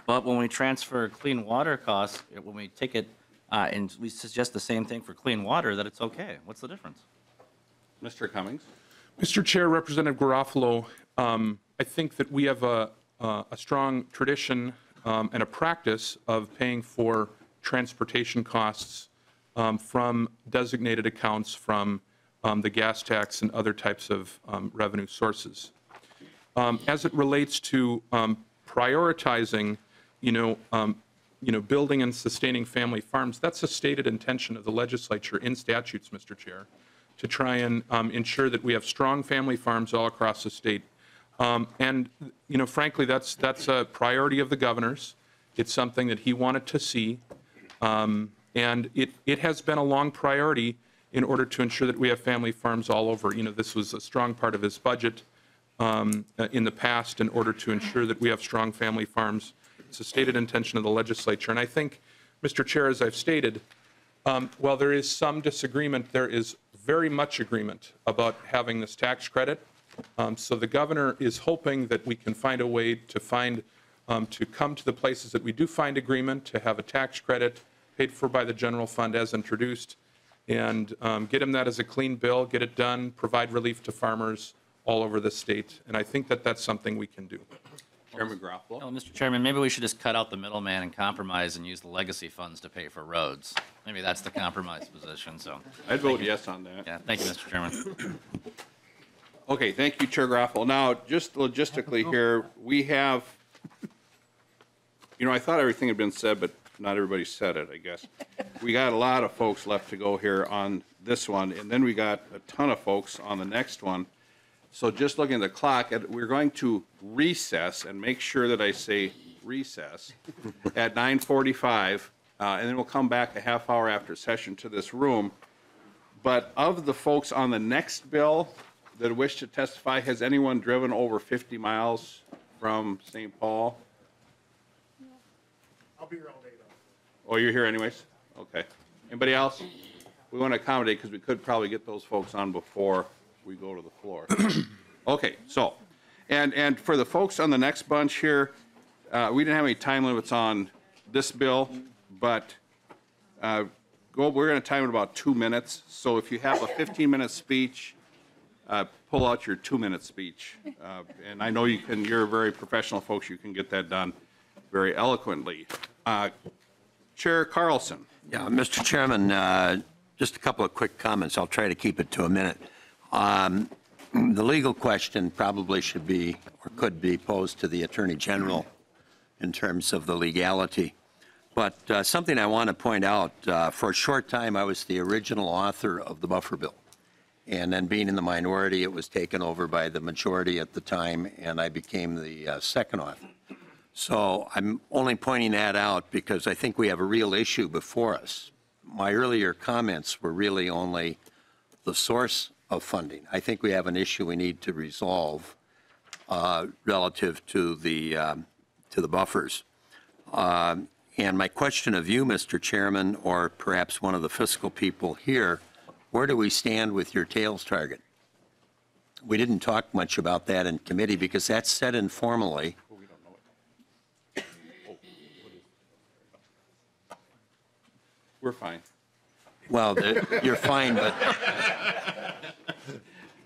but when we transfer clean water costs, when we take it and we suggest the same thing for clean water, that it's okay? What's the difference? Mr. Cummings. Mr. Chair, Representative Garofalo, I think that we have a strong tradition and a practice of paying for transportation costs from designated accounts from the gas tax and other types of revenue sources. As it relates to prioritizing, building and sustaining family farms, that's a stated intention of the legislature in statutes, Mr. Chair, to try and ensure that we have strong family farms all across the state. And frankly, that's a priority of the governor's. It's something that he wanted to see. And it has been a long priority in order to ensure that we have family farms all over. This was a strong part of his budget in the past in order to ensure that we have strong family farms. It's a stated intention of the legislature. And I think, Mr. Chair, as I've stated, while there is some disagreement, there is very much agreement about having this tax credit. So the governor is hoping that we can find a way to to come to the places that we do find agreement, to have a tax credit paid for by the general fund as introduced, and get him that as a clean bill, get it done, provide relief to farmers all over the state. And I think that that's something we can do. Chairman Garofalo. Well, Mr. Chairman, maybe we should just cut out the middleman and compromise and use the legacy funds to pay for roads. Maybe that's the compromise position, so. I'd vote yes on that. Yeah, thank you, Mr. Chairman. Okay, thank you, Chair Garofalo. Now, just logistically here, we have, I thought everything had been said, but not everybody said it, I guess. We got a lot of folks left to go here on this one, and then we got a ton of folks on the next one. So just looking at the clock, we're going to recess, and make sure that I say recess, at 9:45, and then we'll come back a half hour after session to this room. But of the folks on the next bill that wish to testify, has anyone driven over 50 miles from St. Paul? I'll be here all day, though. Oh, you're here anyways? Okay. Anybody else? We want to accommodate because we could probably get those folks on before we go to the floor. Okay, so, and for the folks on the next bunch here, we didn't have any time limits on this bill, but we're going to time it about 2 minutes. So if you have a 15-minute speech, pull out your 2-minute speech. And I know you're very professional folks, you can get that done very eloquently. Chair Carlson. Yeah, Mr. Chairman, just a couple of quick comments. I'll try to keep it to a minute. The legal question probably should be or could be posed to the Attorney General in terms of the legality. But something I want to point out, for a short time I was the original author of the buffer bill. And then being in the minority, it was taken over by the majority at the time, and I became the second author. So I'm only pointing that out because I think we have a real issue before us. My earlier comments were really only the source of funding. I think we have an issue we need to resolve relative to the buffers. And my question of you, Mr. Chairman, or perhaps one of the fiscal people here, where do we stand with your tails target? We didn't talk much about that in committee because that's said informally. We're fine. Well, you're fine, but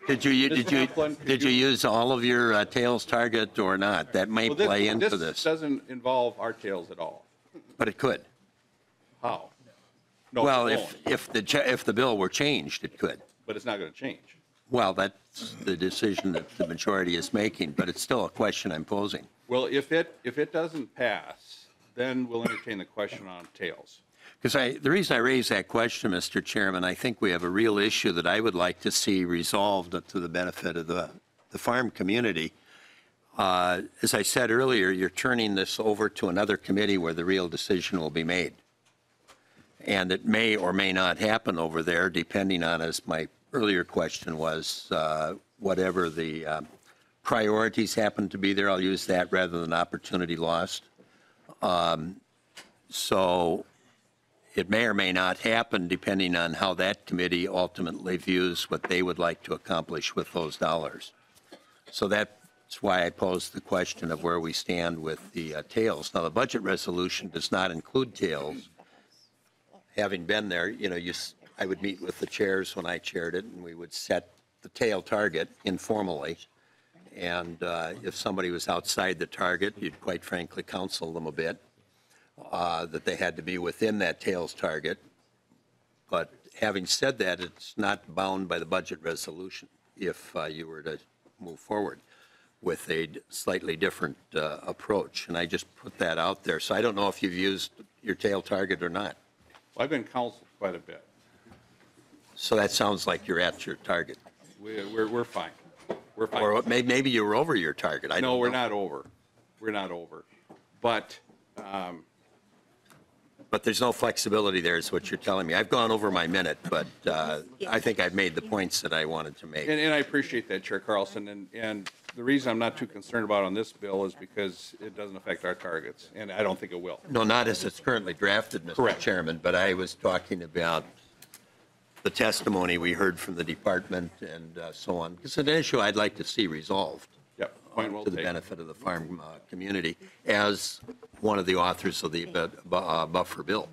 did you use all of your tails target or not? That may play into this. This doesn't involve our tails at all. But it could. How? No, well, it won't. if the bill were changed, it could. But it's not going to change. Well, that's the decision that the majority is making, but it's still a question I'm posing. Well, if it doesn't pass, then we'll entertain the question on tails. Because the reason I raise that question, Mr. Chairman, I think we have a real issue that I would like to see resolved to the benefit of the farm community. As I said earlier, you're turning this over to another committee where the real decision will be made. And it may or may not happen over there, depending on, as my earlier question was, whatever the priorities happen to be there. I'll use that rather than opportunity lost. So it may or may not happen depending on how that committee ultimately views what they would like to accomplish with those dollars. So that's why I posed the question of where we stand with the tails. Now, the budget resolution does not include tails. Having been there, I would meet with the chairs when I chaired it, and we would set the tail target informally. And if somebody was outside the target, you'd quite frankly counsel them a bit. That they had to be within that tails target. But having said that, it's not bound by the budget resolution if you were to move forward. with a slightly different approach. And I just put that out there. So I don't know if you've used your tail target or not. Well, I've been counseled quite a bit. So that sounds like you're at your target. We're fine. We're fine. Or maybe you were over your target. I don't know. No, we're not over. We're not over. But there's no flexibility there is what you're telling me. I've gone over my minute, but I think I've made the points that I wanted to make. And I appreciate that, Chair Carlson. And the reason I'm not too concerned about on this bill is because it doesn't affect our targets, and I don't think it will. No, not as it's currently drafted, Mr. Correct. Chairman, but I was talking about the testimony we heard from the department and so on. It's an issue I'd like to see resolved. Yep, point well to the taken. benefit of the farm community as one of the authors of the buffer bill.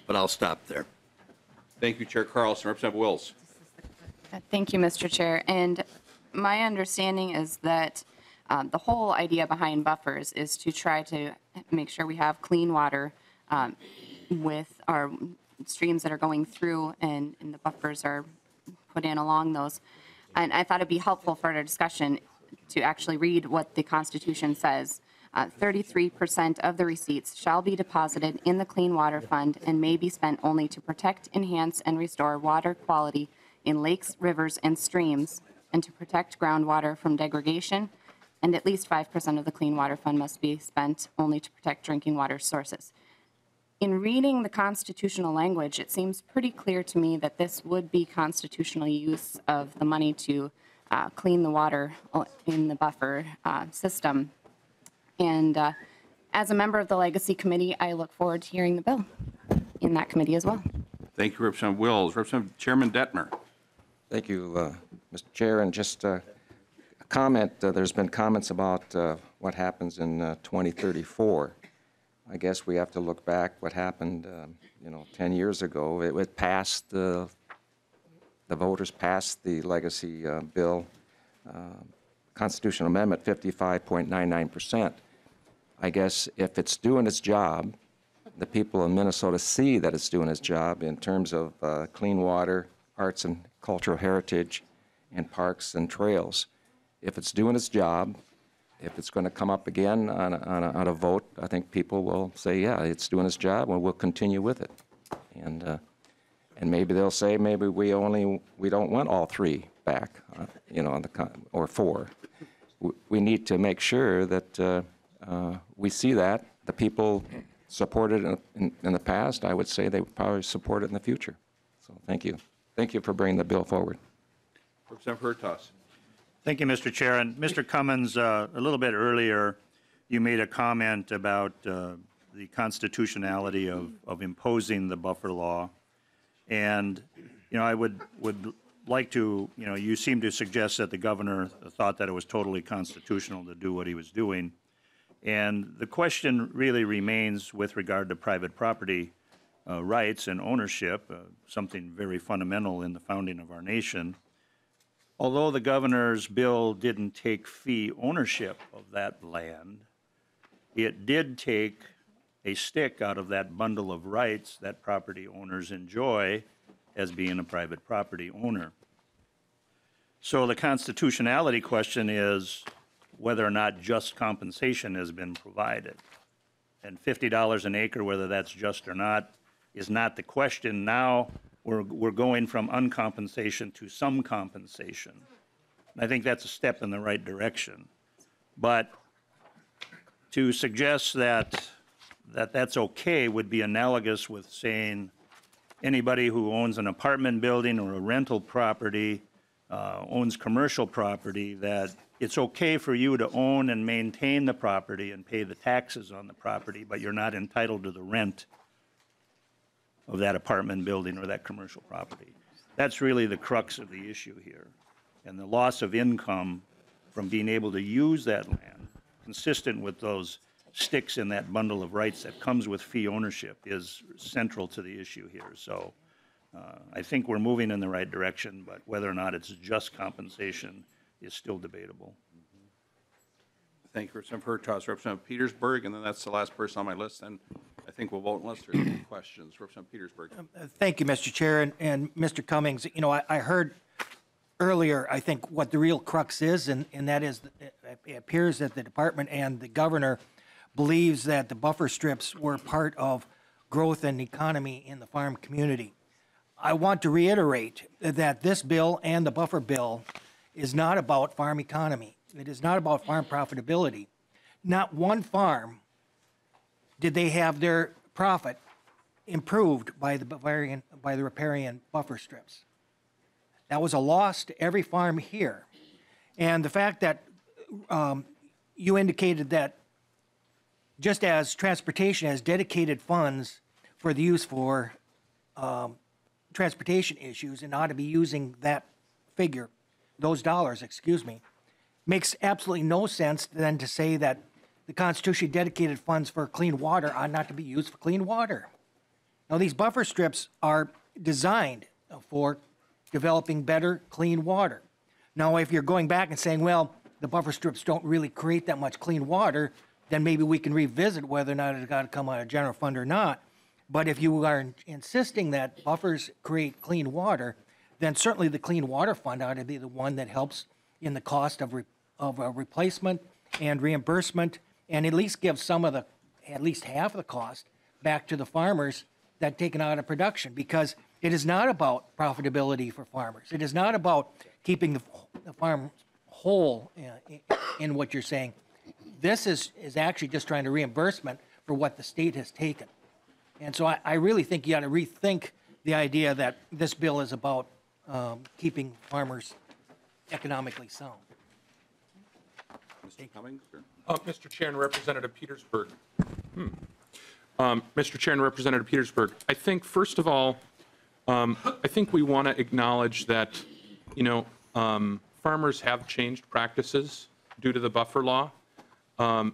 But I'll stop there. Thank you, Chair Carlson. Representative Wills. Thank you, Mr. Chair. And my understanding is that the whole idea behind buffers is to try to make sure we have clean water with our streams that are going through, and the buffers are put in along those. And I thought it'd be helpful for our discussion to actually read what the Constitution says. 33% of the receipts shall be deposited in the Clean Water Fund and may be spent only to protect, enhance, and restore water quality in lakes, rivers, and streams, and to protect groundwater from degradation, and at least 5% of the Clean Water Fund must be spent only to protect drinking water sources. In reading the constitutional language, it seems pretty clear to me that this would be constitutional use of the money to clean the water in the buffer system. And as a member of the Legacy Committee, I look forward to hearing the bill in that committee as well. Thank you, Representative Wills. Representative Chairman Detmer. Thank you, Mr. Chair. And just a comment, there's been comments about what happens in 2034. I guess we have to look back what happened, 10 years ago. It passed, the voters passed the legacy bill, Constitutional Amendment 55.99%. I guess if it's doing its job, the people in Minnesota see that it's doing its job in terms of clean water, arts and cultural heritage, and parks and trails. If it's doing its job, if it's going to come up again on a vote, I think people will say, yeah, it's doing its job, and we'll continue with it. And maybe they'll say, maybe we don't want all three back, or four. We need to make sure that we see that. The people supported it in the past. I would say they would probably support it in the future. So thank you. Thank you for bringing the bill forward. Representative Hurtas. Thank you, Mr. Chair. And Mr. Cummins, a little bit earlier, you made a comment about the constitutionality of imposing the buffer law. And, I would like to, you seem to suggest that the governor thought that it was totally constitutional to do what he was doing. And the question really remains with regard to private property rights and ownership, something very fundamental in the founding of our nation. Although the governor's bill didn't take fee ownership of that land, it did take a stick out of that bundle of rights that property owners enjoy as being a private property owner. So the constitutionality question is whether or not just compensation has been provided. And $50 an acre, whether that's just or not, is not the question. Now we're going from uncompensation to some compensation. I think that's a step in the right direction. But to suggest that that's okay would be analogous with saying anybody who owns an apartment building or a rental property, owns commercial property, that it's okay for you to own and maintain the property and pay the taxes on the property, but you're not entitled to the rent of that apartment building or that commercial property. That's really the crux of the issue here. And the loss of income from being able to use that land, consistent with those sticks in that bundle of rights that comes with fee ownership, is central to the issue here. So I think we're moving in the right direction, but whether or not it's just compensation is still debatable. Thank you, Representative Hurtas. Representative Petersburg, and then that's the last person on my list, and I think we'll vote unless there's any questions. Representative Petersburg. Thank you, Mr. Chair. And Mr. Cummings, I heard earlier, I think what the real crux is, and that is, it appears that the department and the governor believes that the buffer strips were part of growth and economy in the farm community. I want to reiterate that this bill and the buffer bill is not about farm economy. It is not about farm profitability. Not one farm did they have their profit improved by the riparian buffer strips. That was a loss to every farm here. And the fact that you indicated that just as transportation has dedicated funds for the use for transportation issues and ought to be using that figure, those dollars, excuse me, makes absolutely no sense then to say that the Constitution dedicated funds for clean water ought not to be used for clean water. Now, these buffer strips are designed for developing better, clean water. Now, if you're going back and saying, well, the buffer strips don't really create that much clean water, then maybe we can revisit whether or not it's got to come out of general fund or not. But if you are insisting that buffers create clean water, then certainly the Clean Water Fund ought to be the one that helps in the cost of replacement and reimbursement, and at least give some of the, at least half of the cost back to the farmers that taken out of production, because it is not about profitability for farmers. It is not about keeping the farm whole in what you're saying. This is actually just trying to reimbursement for what the state has taken. And so I really think you ought to rethink the idea that this bill is about keeping farmers economically sound. Mr. Cummings? Mr. Chair and Representative Petersburg. Mr. Chair and Representative Petersburg, I think, first of all, I think we want to acknowledge that, farmers have changed practices due to the buffer law.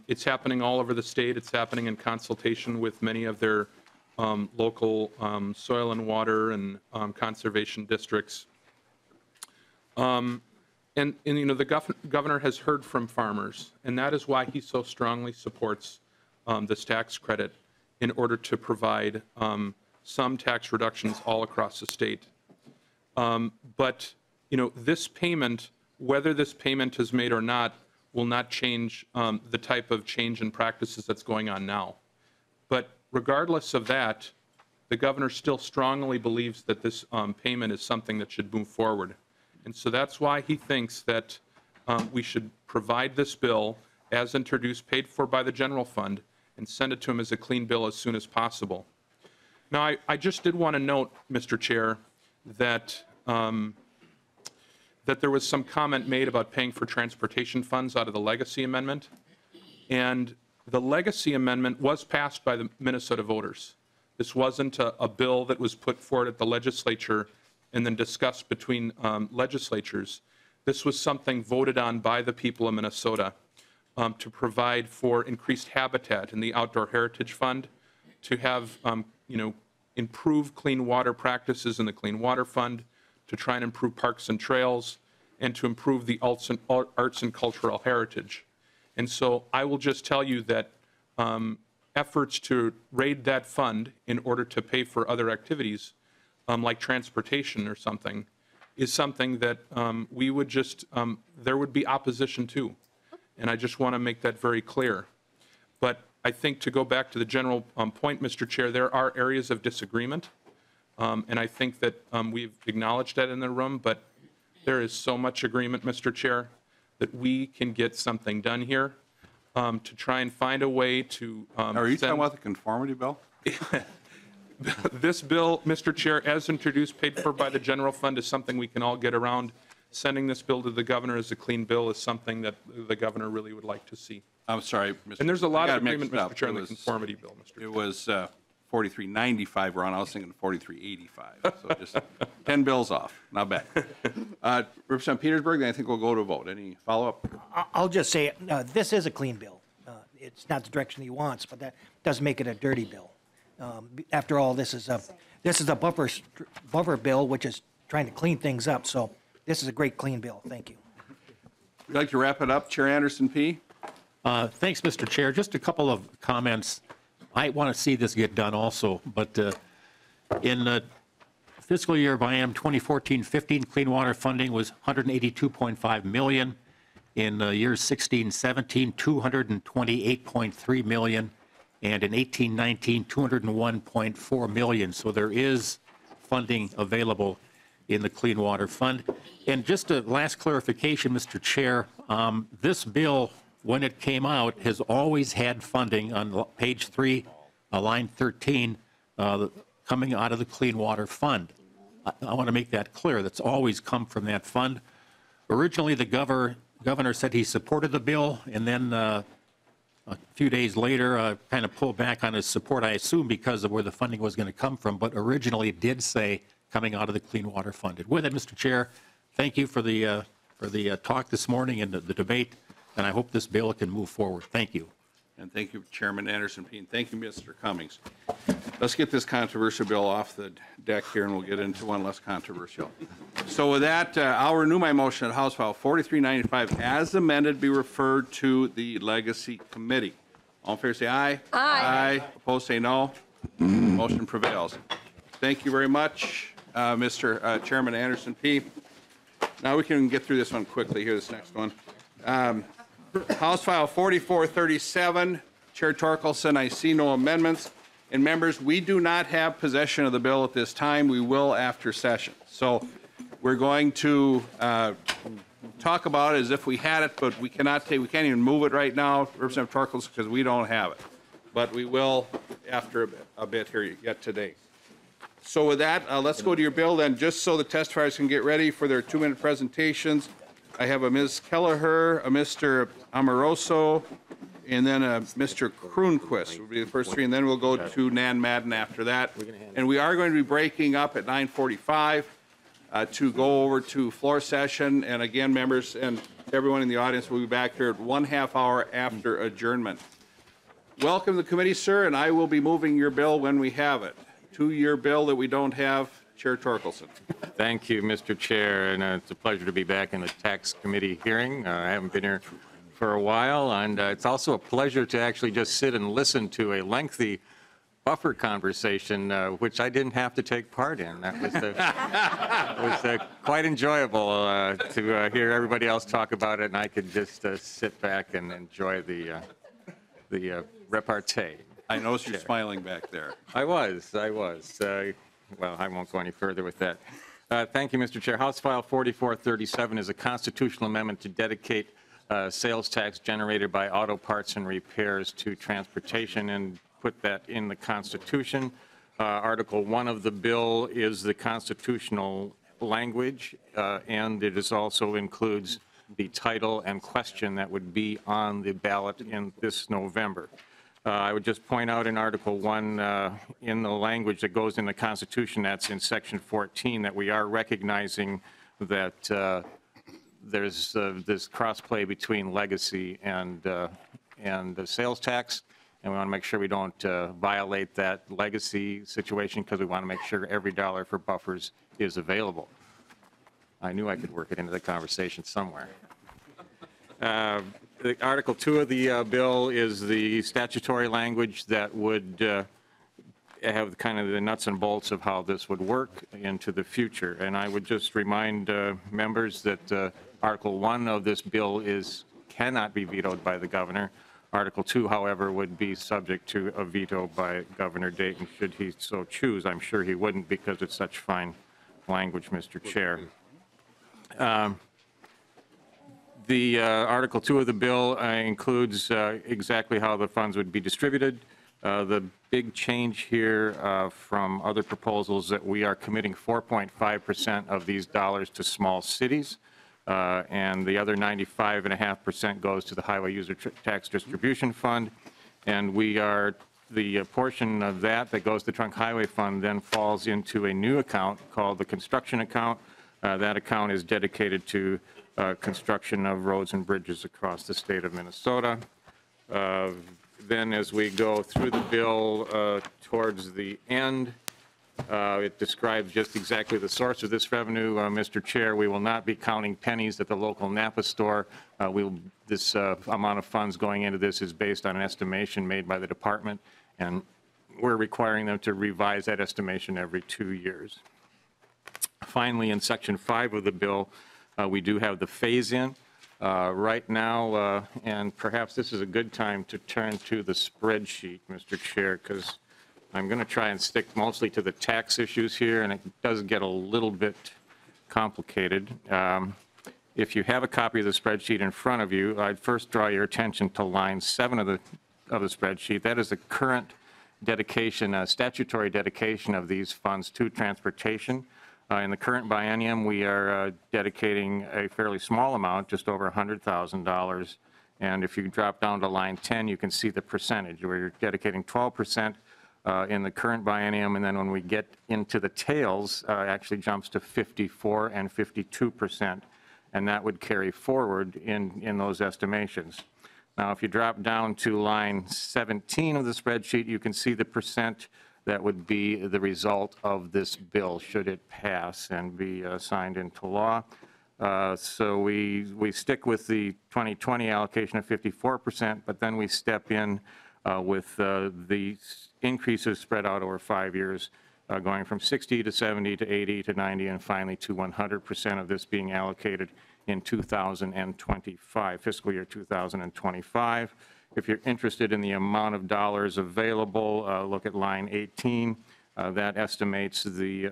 It's happening all over the state. It's happening in consultation with many of their local soil and water and conservation districts. And the governor has heard from farmers, and that is why he so strongly supports this tax credit in order to provide some tax reductions all across the state. But, this payment, whether this payment is made or not, will not change the type of change in practices that's going on now. But regardless of that, the governor still strongly believes that this payment is something that should move forward. And so that's why he thinks that we should provide this bill as introduced, paid for by the general fund, and send it to him as a clean bill as soon as possible. Now, I just did want to note, Mr. Chair, that that there was some comment made about paying for transportation funds out of the legacy amendment. And the legacy amendment was passed by the Minnesota voters. This wasn't a bill that was put forward at the legislature and then discussed between legislatures. This was something voted on by the people of Minnesota to provide for increased habitat in the Outdoor Heritage Fund, to have improve clean water practices in the Clean Water Fund, to try and improve parks and trails, and to improve the arts and cultural heritage. And so I will just tell you that efforts to raid that fund in order to pay for other activities like transportation or something is something that we would just, there would be opposition to. And I just want to make that very clear. But I think to go back to the general point, Mr. Chair, there are areas of disagreement. And I think that we've acknowledged that in the room, but there is so much agreement, Mr. Chair, that we can get something done here to try and find a way to Are you talking about the conformity bill? This bill, Mr. Chair, as introduced, paid for by the general fund, is something we can all get around. Sending this bill to the governor as a clean bill is something that the governor really would like to see. I'm sorry, Mr. And there's a lot of agreement, mixed up. Mr. Chair, on the It was- conformity bill, Mr. Chair. It was 4395 we're on. I was thinking 4385. So just 10 bills off. Not bad. Representative Petersburg, then I think we'll go to a vote. Any follow-up? I'll just say, this is a clean bill. It's not the direction he wants, but that doesn't make it a dirty bill. After all, this is a buffer bill, which is trying to clean things up. So this is a great clean bill. Thank you. Would you like to wrap it up, Chair Anderson P.? Thanks, Mr. Chair. Just a couple of comments. I want to see this get done also, but in fiscal year biennium 2014-15 clean water funding was $182.5 million. In years 16-17, $228.3 million, and in 18-19, $201.4 million. So there is funding available in the Clean Water Fund. And just a last clarification, Mr. Chair, this bill, when it came out, has always had funding on page 3, line 13, coming out of the Clean Water Fund. I want to make that clear. That's always come from that fund. Originally, the governor said he supported the bill, and then a few days later kind of pulled back on his support, I assume because of where the funding was going to come from, but originally did say coming out of the Clean Water Fund. With it, Mr. Chair, thank you for the talk this morning and the debate, and I hope this bill can move forward. Thank you. And thank you, Chairman Anderson-Peen. Thank you, Mr. Cummings. Let's get this controversial bill off the deck here, and we'll get into one less controversial. So with that, I'll renew my motion that House File 4395 as amended be referred to the Legacy Committee. All in favor say aye. Aye. Aye. Opposed say no. Motion prevails. Thank you very much, Mr. Chairman Anderson P. Now we can get through this one quickly here, this next one. House File 4437, Chair Torkelson, I see no amendments. And members, we do not have possession of the bill at this time. We will after session. So we're going to talk about it as if we had it, but we can't even move it right now, Representative Torkelson, because we don't have it. But we will after a bit here yet today. So with that, let's go to your bill then, just so the testifiers can get ready for their 2-minute presentations. I have a Ms. Kelleher, a Mr. Amoroso, and then a Mr. Kroonquist will be the first 3, and then we'll go to Nan Madden after that. And we are going to be breaking up at 9:45 to go over to floor session. And again, members and everyone in the audience will be back here at 1/2 hour after adjournment. Welcome to the committee, sir, and I will be moving your bill when we have it. To your bill that we don't have, Chair Torkelson. Thank you, Mr. Chair, and it's a pleasure to be back in the Tax Committee hearing. I haven't been here for a while, and it's also a pleasure to actually just sit and listen to a lengthy buffer conversation, which I didn't have to take part in. That was quite enjoyable to hear everybody else talk about it, and I could just sit back and enjoy the repartee. I noticed you're smiling back there. I was. Well, I won't go any further with that. Thank you, Mr. Chair. House File 4437 is a constitutional amendment to dedicate sales tax generated by auto parts and repairs to transportation and put that in the Constitution. Article 1 of the bill is the constitutional language, and it also includes the title and question that would be on the ballot in this November. I would just point out in Article 1, in the language that goes in the Constitution, that's in Section 14, that we are recognizing that there's this crossplay between legacy and the sales tax, and we want to make sure we don't violate that legacy situation because we want to make sure every dollar for buffers is available. I knew I could work it into the conversation somewhere. Article 2 of the bill is the statutory language that would have kind of the nuts and bolts of how this would work into the future. And I would just remind members that Article 1 of this bill cannot be vetoed by the governor. Article 2, however, would be subject to a veto by Governor Dayton should he so choose. I'm sure he wouldn't because it's such fine language, Mr. Chair. The Article 2 of the bill includes exactly how the funds would be distributed. The big change here from other proposals that we are committing 4.5% of these dollars to small cities, and the other 95.5% goes to the Highway User Tax Distribution Fund. And the portion of that goes to the Trunk Highway Fund then falls into a new account called the construction account. That account is dedicated to construction of roads and bridges across the state of Minnesota. Then as we go through the bill towards the end, it describes just exactly the source of this revenue. Mr. Chair, we will not be counting pennies at the local Napa store. This amount of funds going into this is based on an estimation made by the department, and we're requiring them to revise that estimation every 2 years. Finally, in Section 5 of the bill, we do have the phase-in. Right now, and perhaps this is a good time to turn to the spreadsheet, Mr. Chair, because I'm going to try and stick mostly to the tax issues here, and it does get a little bit complicated. If you have a copy of the spreadsheet in front of you, I'd first draw your attention to line 7 of the spreadsheet. That is the current dedication, statutory dedication of these funds to transportation. In the current biennium, we are dedicating a fairly small amount, just over $100,000. And if you drop down to line 10, you can see the percentage. We're dedicating 12% in the current biennium, and then when we get into the tails, actually jumps to 54 and 52%, and that would carry forward in those estimations. Now, if you drop down to line 17 of the spreadsheet, you can see the percent that would be the result of this bill, should it pass and be signed into law. So we stick with the 2020 allocation of 54%, but then we step in with the increases spread out over 5 years, going from 60 to 70 to 80 to 90, and finally to 100% of this being allocated in 2025, fiscal year 2025. If you're interested in the amount of dollars available, look at line 18. That estimates the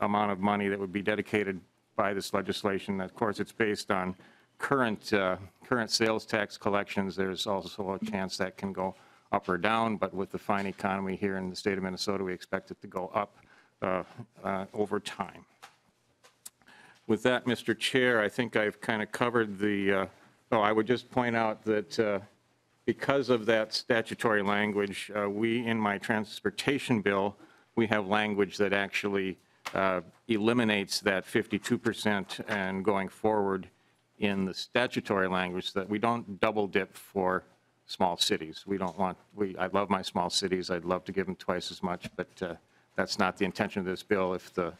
amount of money that would be dedicated by this legislation. Of course, it's based on current sales tax collections. There's also a chance that can go up or down, but with the fine economy here in the state of Minnesota, we expect it to go up over time. With that, Mr. Chair, I think I've kind of covered the, I would just point out that because of that statutory language, in my transportation bill, we have language that actually eliminates that 52% and going forward in the statutory language, so that we don't double dip for small cities. We don't want, I love my small cities. I'd love to give them twice as much, but that's not the intention of this bill. If the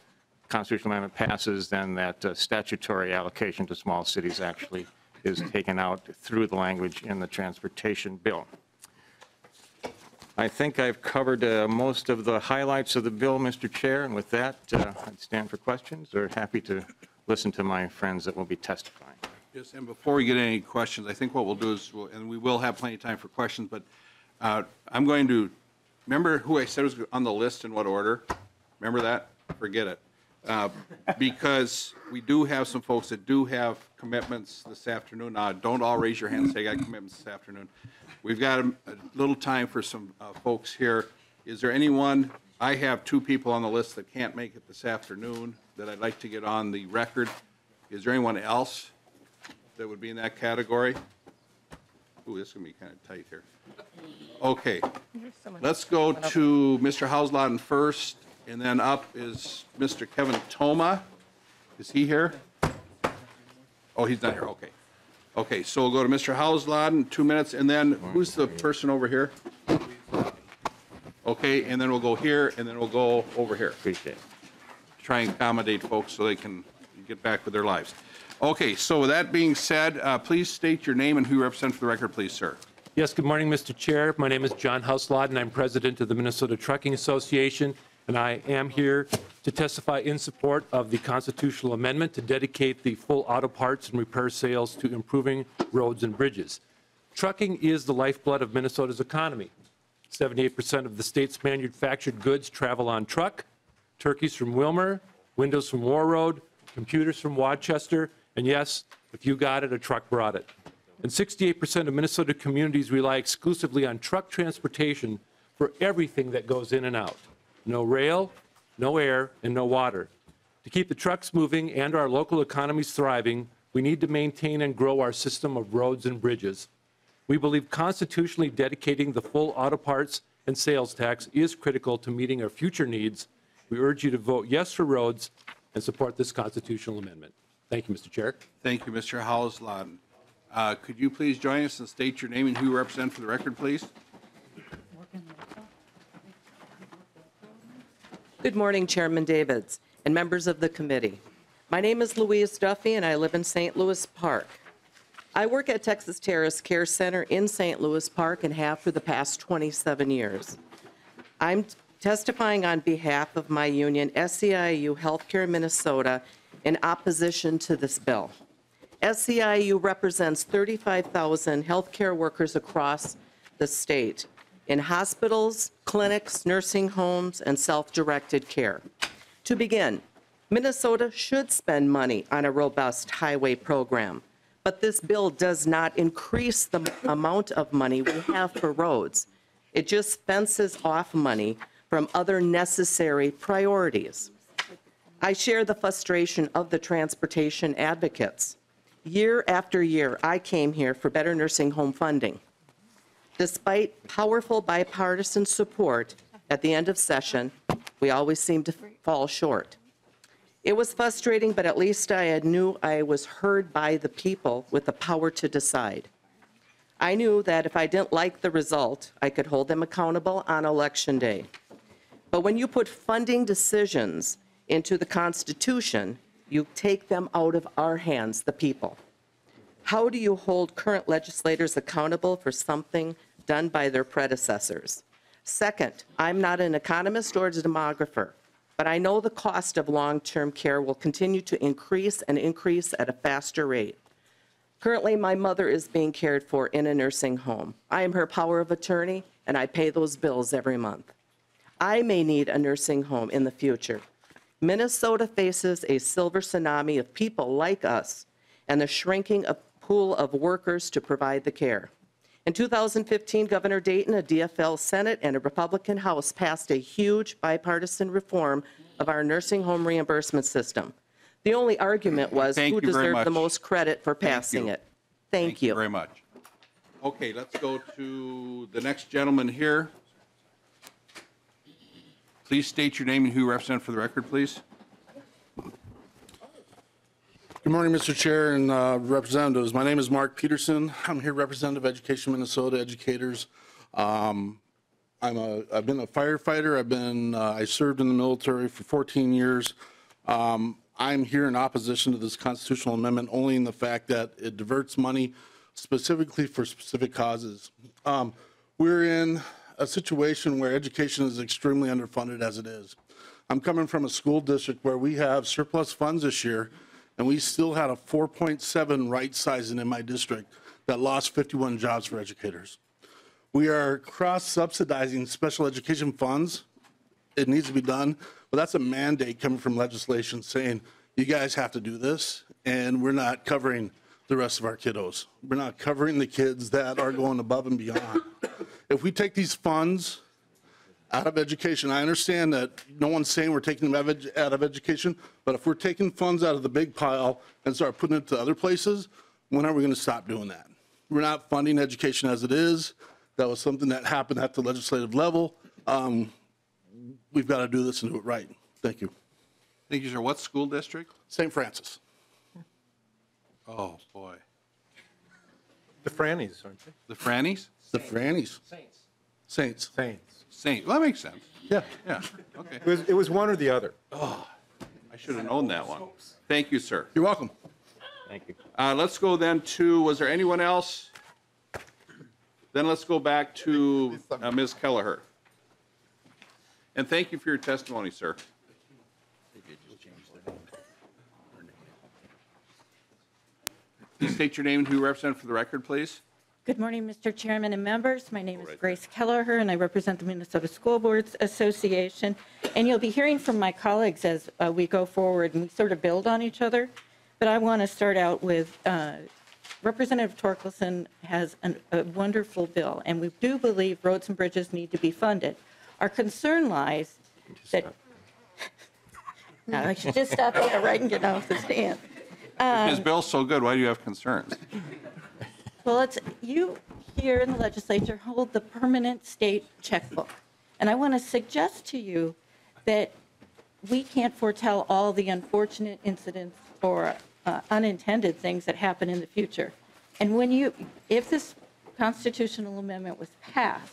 constitutional amendment passes, then that statutory allocation to small cities actually is taken out through the language in the transportation bill. I think I've covered most of the highlights of the bill, Mr. Chair, and with that, I'd stand for questions, or happy to listen to my friends that will be testifying. Yes, and before we get any questions, I think what we'll do is, and we will have plenty of time for questions, but I'm going to, remember who I said was on the list in what order? Remember that? Forget it. Because we do have some folks that do have commitments this afternoon. Now, don't all raise your hand and say, I got commitments this afternoon. We've got a little time for some folks here. Is there anyone, I have 2 people on the list that can't make it this afternoon that I'd like to get on the record. Is there anyone else that would be in that category? Ooh, this is going to be kind of tight here. Okay, let's go to Mr. Hausladen first, and then up is Mr. Kevin Toma. Is he here? Oh, he's not here, okay. Okay, so we'll go to Mr. Hausladen, 2 minutes, and then who's the person over here? Okay, and then we'll go here, and then we'll go over here. Appreciate it. Try and accommodate folks so they can get back with their lives. Okay, so with that being said, please state your name and who you represent for the record, please, sir. Yes, good morning, Mr. Chair. My name is John Hausladen. I'm president of the Minnesota Trucking Association, and I am here to testify in support of the constitutional amendment to dedicate the full auto parts and repair sales to improving roads and bridges. Trucking is the lifeblood of Minnesota's economy. 78% of the state's manufactured goods travel on truck. Turkeys from Wilmer, windows from War Road, computers from Rochester, and yes, if you got it, a truck brought it. And 68% of Minnesota communities rely exclusively on truck transportation for everything that goes in and out. No rail, no air, and no water. To keep the trucks moving and our local economies thriving, we need to maintain and grow our system of roads and bridges. We believe constitutionally dedicating the full auto parts and sales tax is critical to meeting our future needs. We urge you to vote yes for roads and support this constitutional amendment. Thank you, Mr. Chair. Thank you, Mr. Hausladen. Could you please join us and state your name and who you represent for the record, please? Good morning, Chairman Davids and members of the committee. My name is Louise Duffy, and I live in St. Louis Park. I work at Texas Terrace Care Center in St. Louis Park and have for the past 27 years. I'm testifying on behalf of my union, SEIU Healthcare Minnesota, in opposition to this bill. SEIU represents 35,000 healthcare workers across the state in hospitals, clinics, nursing homes, and self-directed care. To begin, Minnesota should spend money on a robust highway program, but this bill does not increase the amount of money we have for roads. It just fences off money from other necessary priorities. I share the frustration of the transportation advocates. Year after year, I came here for better nursing home funding. Despite powerful bipartisan support at the end of session, we always seem to fall short. It was frustrating, but at least I knew I was heard by the people with the power to decide. I knew that if I didn't like the result, I could hold them accountable on Election Day. But when you put funding decisions into the Constitution, you take them out of our hands, the people. How do you hold current legislators accountable for something done by their predecessors? Second, I'm not an economist or a demographer, but I know the cost of long-term care will continue to increase and increase at a faster rate. Currently, my mother is being cared for in a nursing home. I am her power of attorney, and I pay those bills every month. I may need a nursing home in the future. Minnesota faces a silver tsunami of people like us and the shrinking pool of workers to provide the care. In 2015, Governor Dayton, a DFL Senate, and a Republican House passed a huge bipartisan reform of our nursing home reimbursement system. The only argument was who deserved the most credit for passing it. Thank you. Thank you very much. Okay, let's go to the next gentleman here. Please state your name and who you represent for the record, please. Good morning, Mr. Chair and representatives. My name is Mark Peterson. I'm here Representative Education Minnesota Educators. I've been a firefighter. I served in the military for 14 years. I'm here in opposition to this constitutional amendment only in the fact that it diverts money specifically for specific causes. We're in a situation where education is extremely underfunded as it is. I'm coming from a school district where we have surplus funds this year, and we still had a 4.7 right sizing in my district that lost 51 jobs for educators. We are cross-subsidizing special education funds. It needs to be done, but that's a mandate coming from legislation saying, you guys have to do this, and we're not covering the rest of our kiddos. We're not covering the kids that are going above and beyond. If we take these funds out of education, I understand that no one's saying we're taking them out of education, but if we're taking funds out of the big pile and start putting it to other places, when are we going to stop doing that? We're not funding education as it is. That was something that happened at the legislative level. We've got to do this and do it right. Thank you. Thank you, sir. What school district? St. Francis. Oh, boy. The Frannies, aren't they? The Frannies? The Frannies. Saints. Saint. Well, that makes sense. Yeah. Yeah, okay. It was one or the other. Oh, I should have known that one. Thank you, sir. You're welcome. Thank you. Let's go then to, was there anyone else? Then let's go back to Ms. Kelleher. And thank you for your testimony, sir. Please state your name and who you represent for the record, please. Good morning, Mr. Chairman and members. My name is Grace Kelleher, and I represent the Minnesota School Boards Association. And you'll be hearing from my colleagues as we go forward, and we sort of build on each other. But I want to start out with Representative Torkelson has a wonderful bill, and we do believe roads and bridges need to be funded. Our concern lies that no, I should just stop there right and get off the stand. If his bill's so good, why do you have concerns? Well, it's you here in the legislature hold the permanent state checkbook. And I want to suggest to you that we can't foretell all the unfortunate incidents or unintended things that happen in the future. And if this constitutional amendment was passed,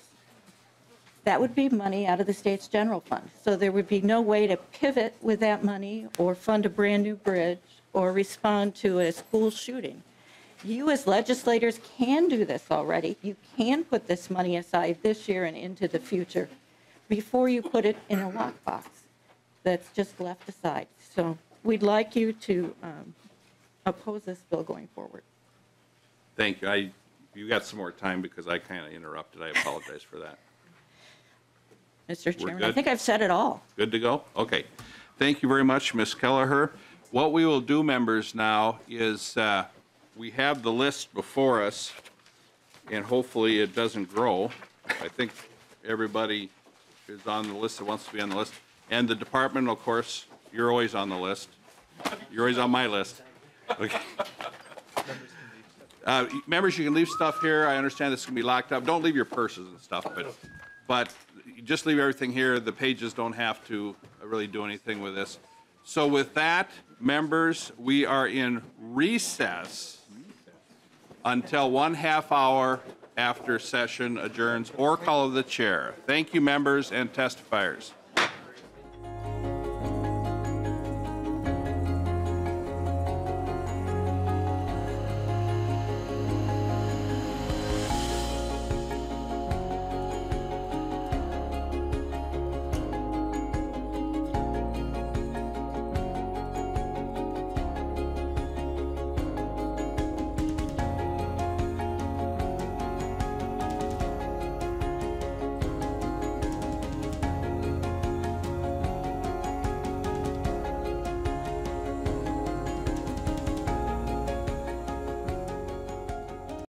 that would be money out of the state's general fund. So there would be no way to pivot with that money or fund a brand new bridge or respond to a school shooting. You as legislators can do this already. You can put this money aside this year and into the future. before you put it in a lockbox that's just left aside. So we'd like you to oppose this bill going forward. Thank you. You got some more time because I kind of interrupted. I apologize for that. Mr. Chairman, I good? think I've said it all. Good to go? Okay. Thank you very much, Ms. Kelleher. What we will do, members, now is we have the list before us, and hopefully it doesn't grow. I think everybody is on the list that wants to be on the list. And the department, of course, you're always on the list. You're always on my list. Okay. Members, you can leave stuff here. I understand this can be locked up. Don't leave your purses and stuff, but just leave everything here. The pages don't have to really do anything with this. So with that, members, we are in recess until 1/2 hour after session adjourns or call of the chair. Thank you, members and testifiers.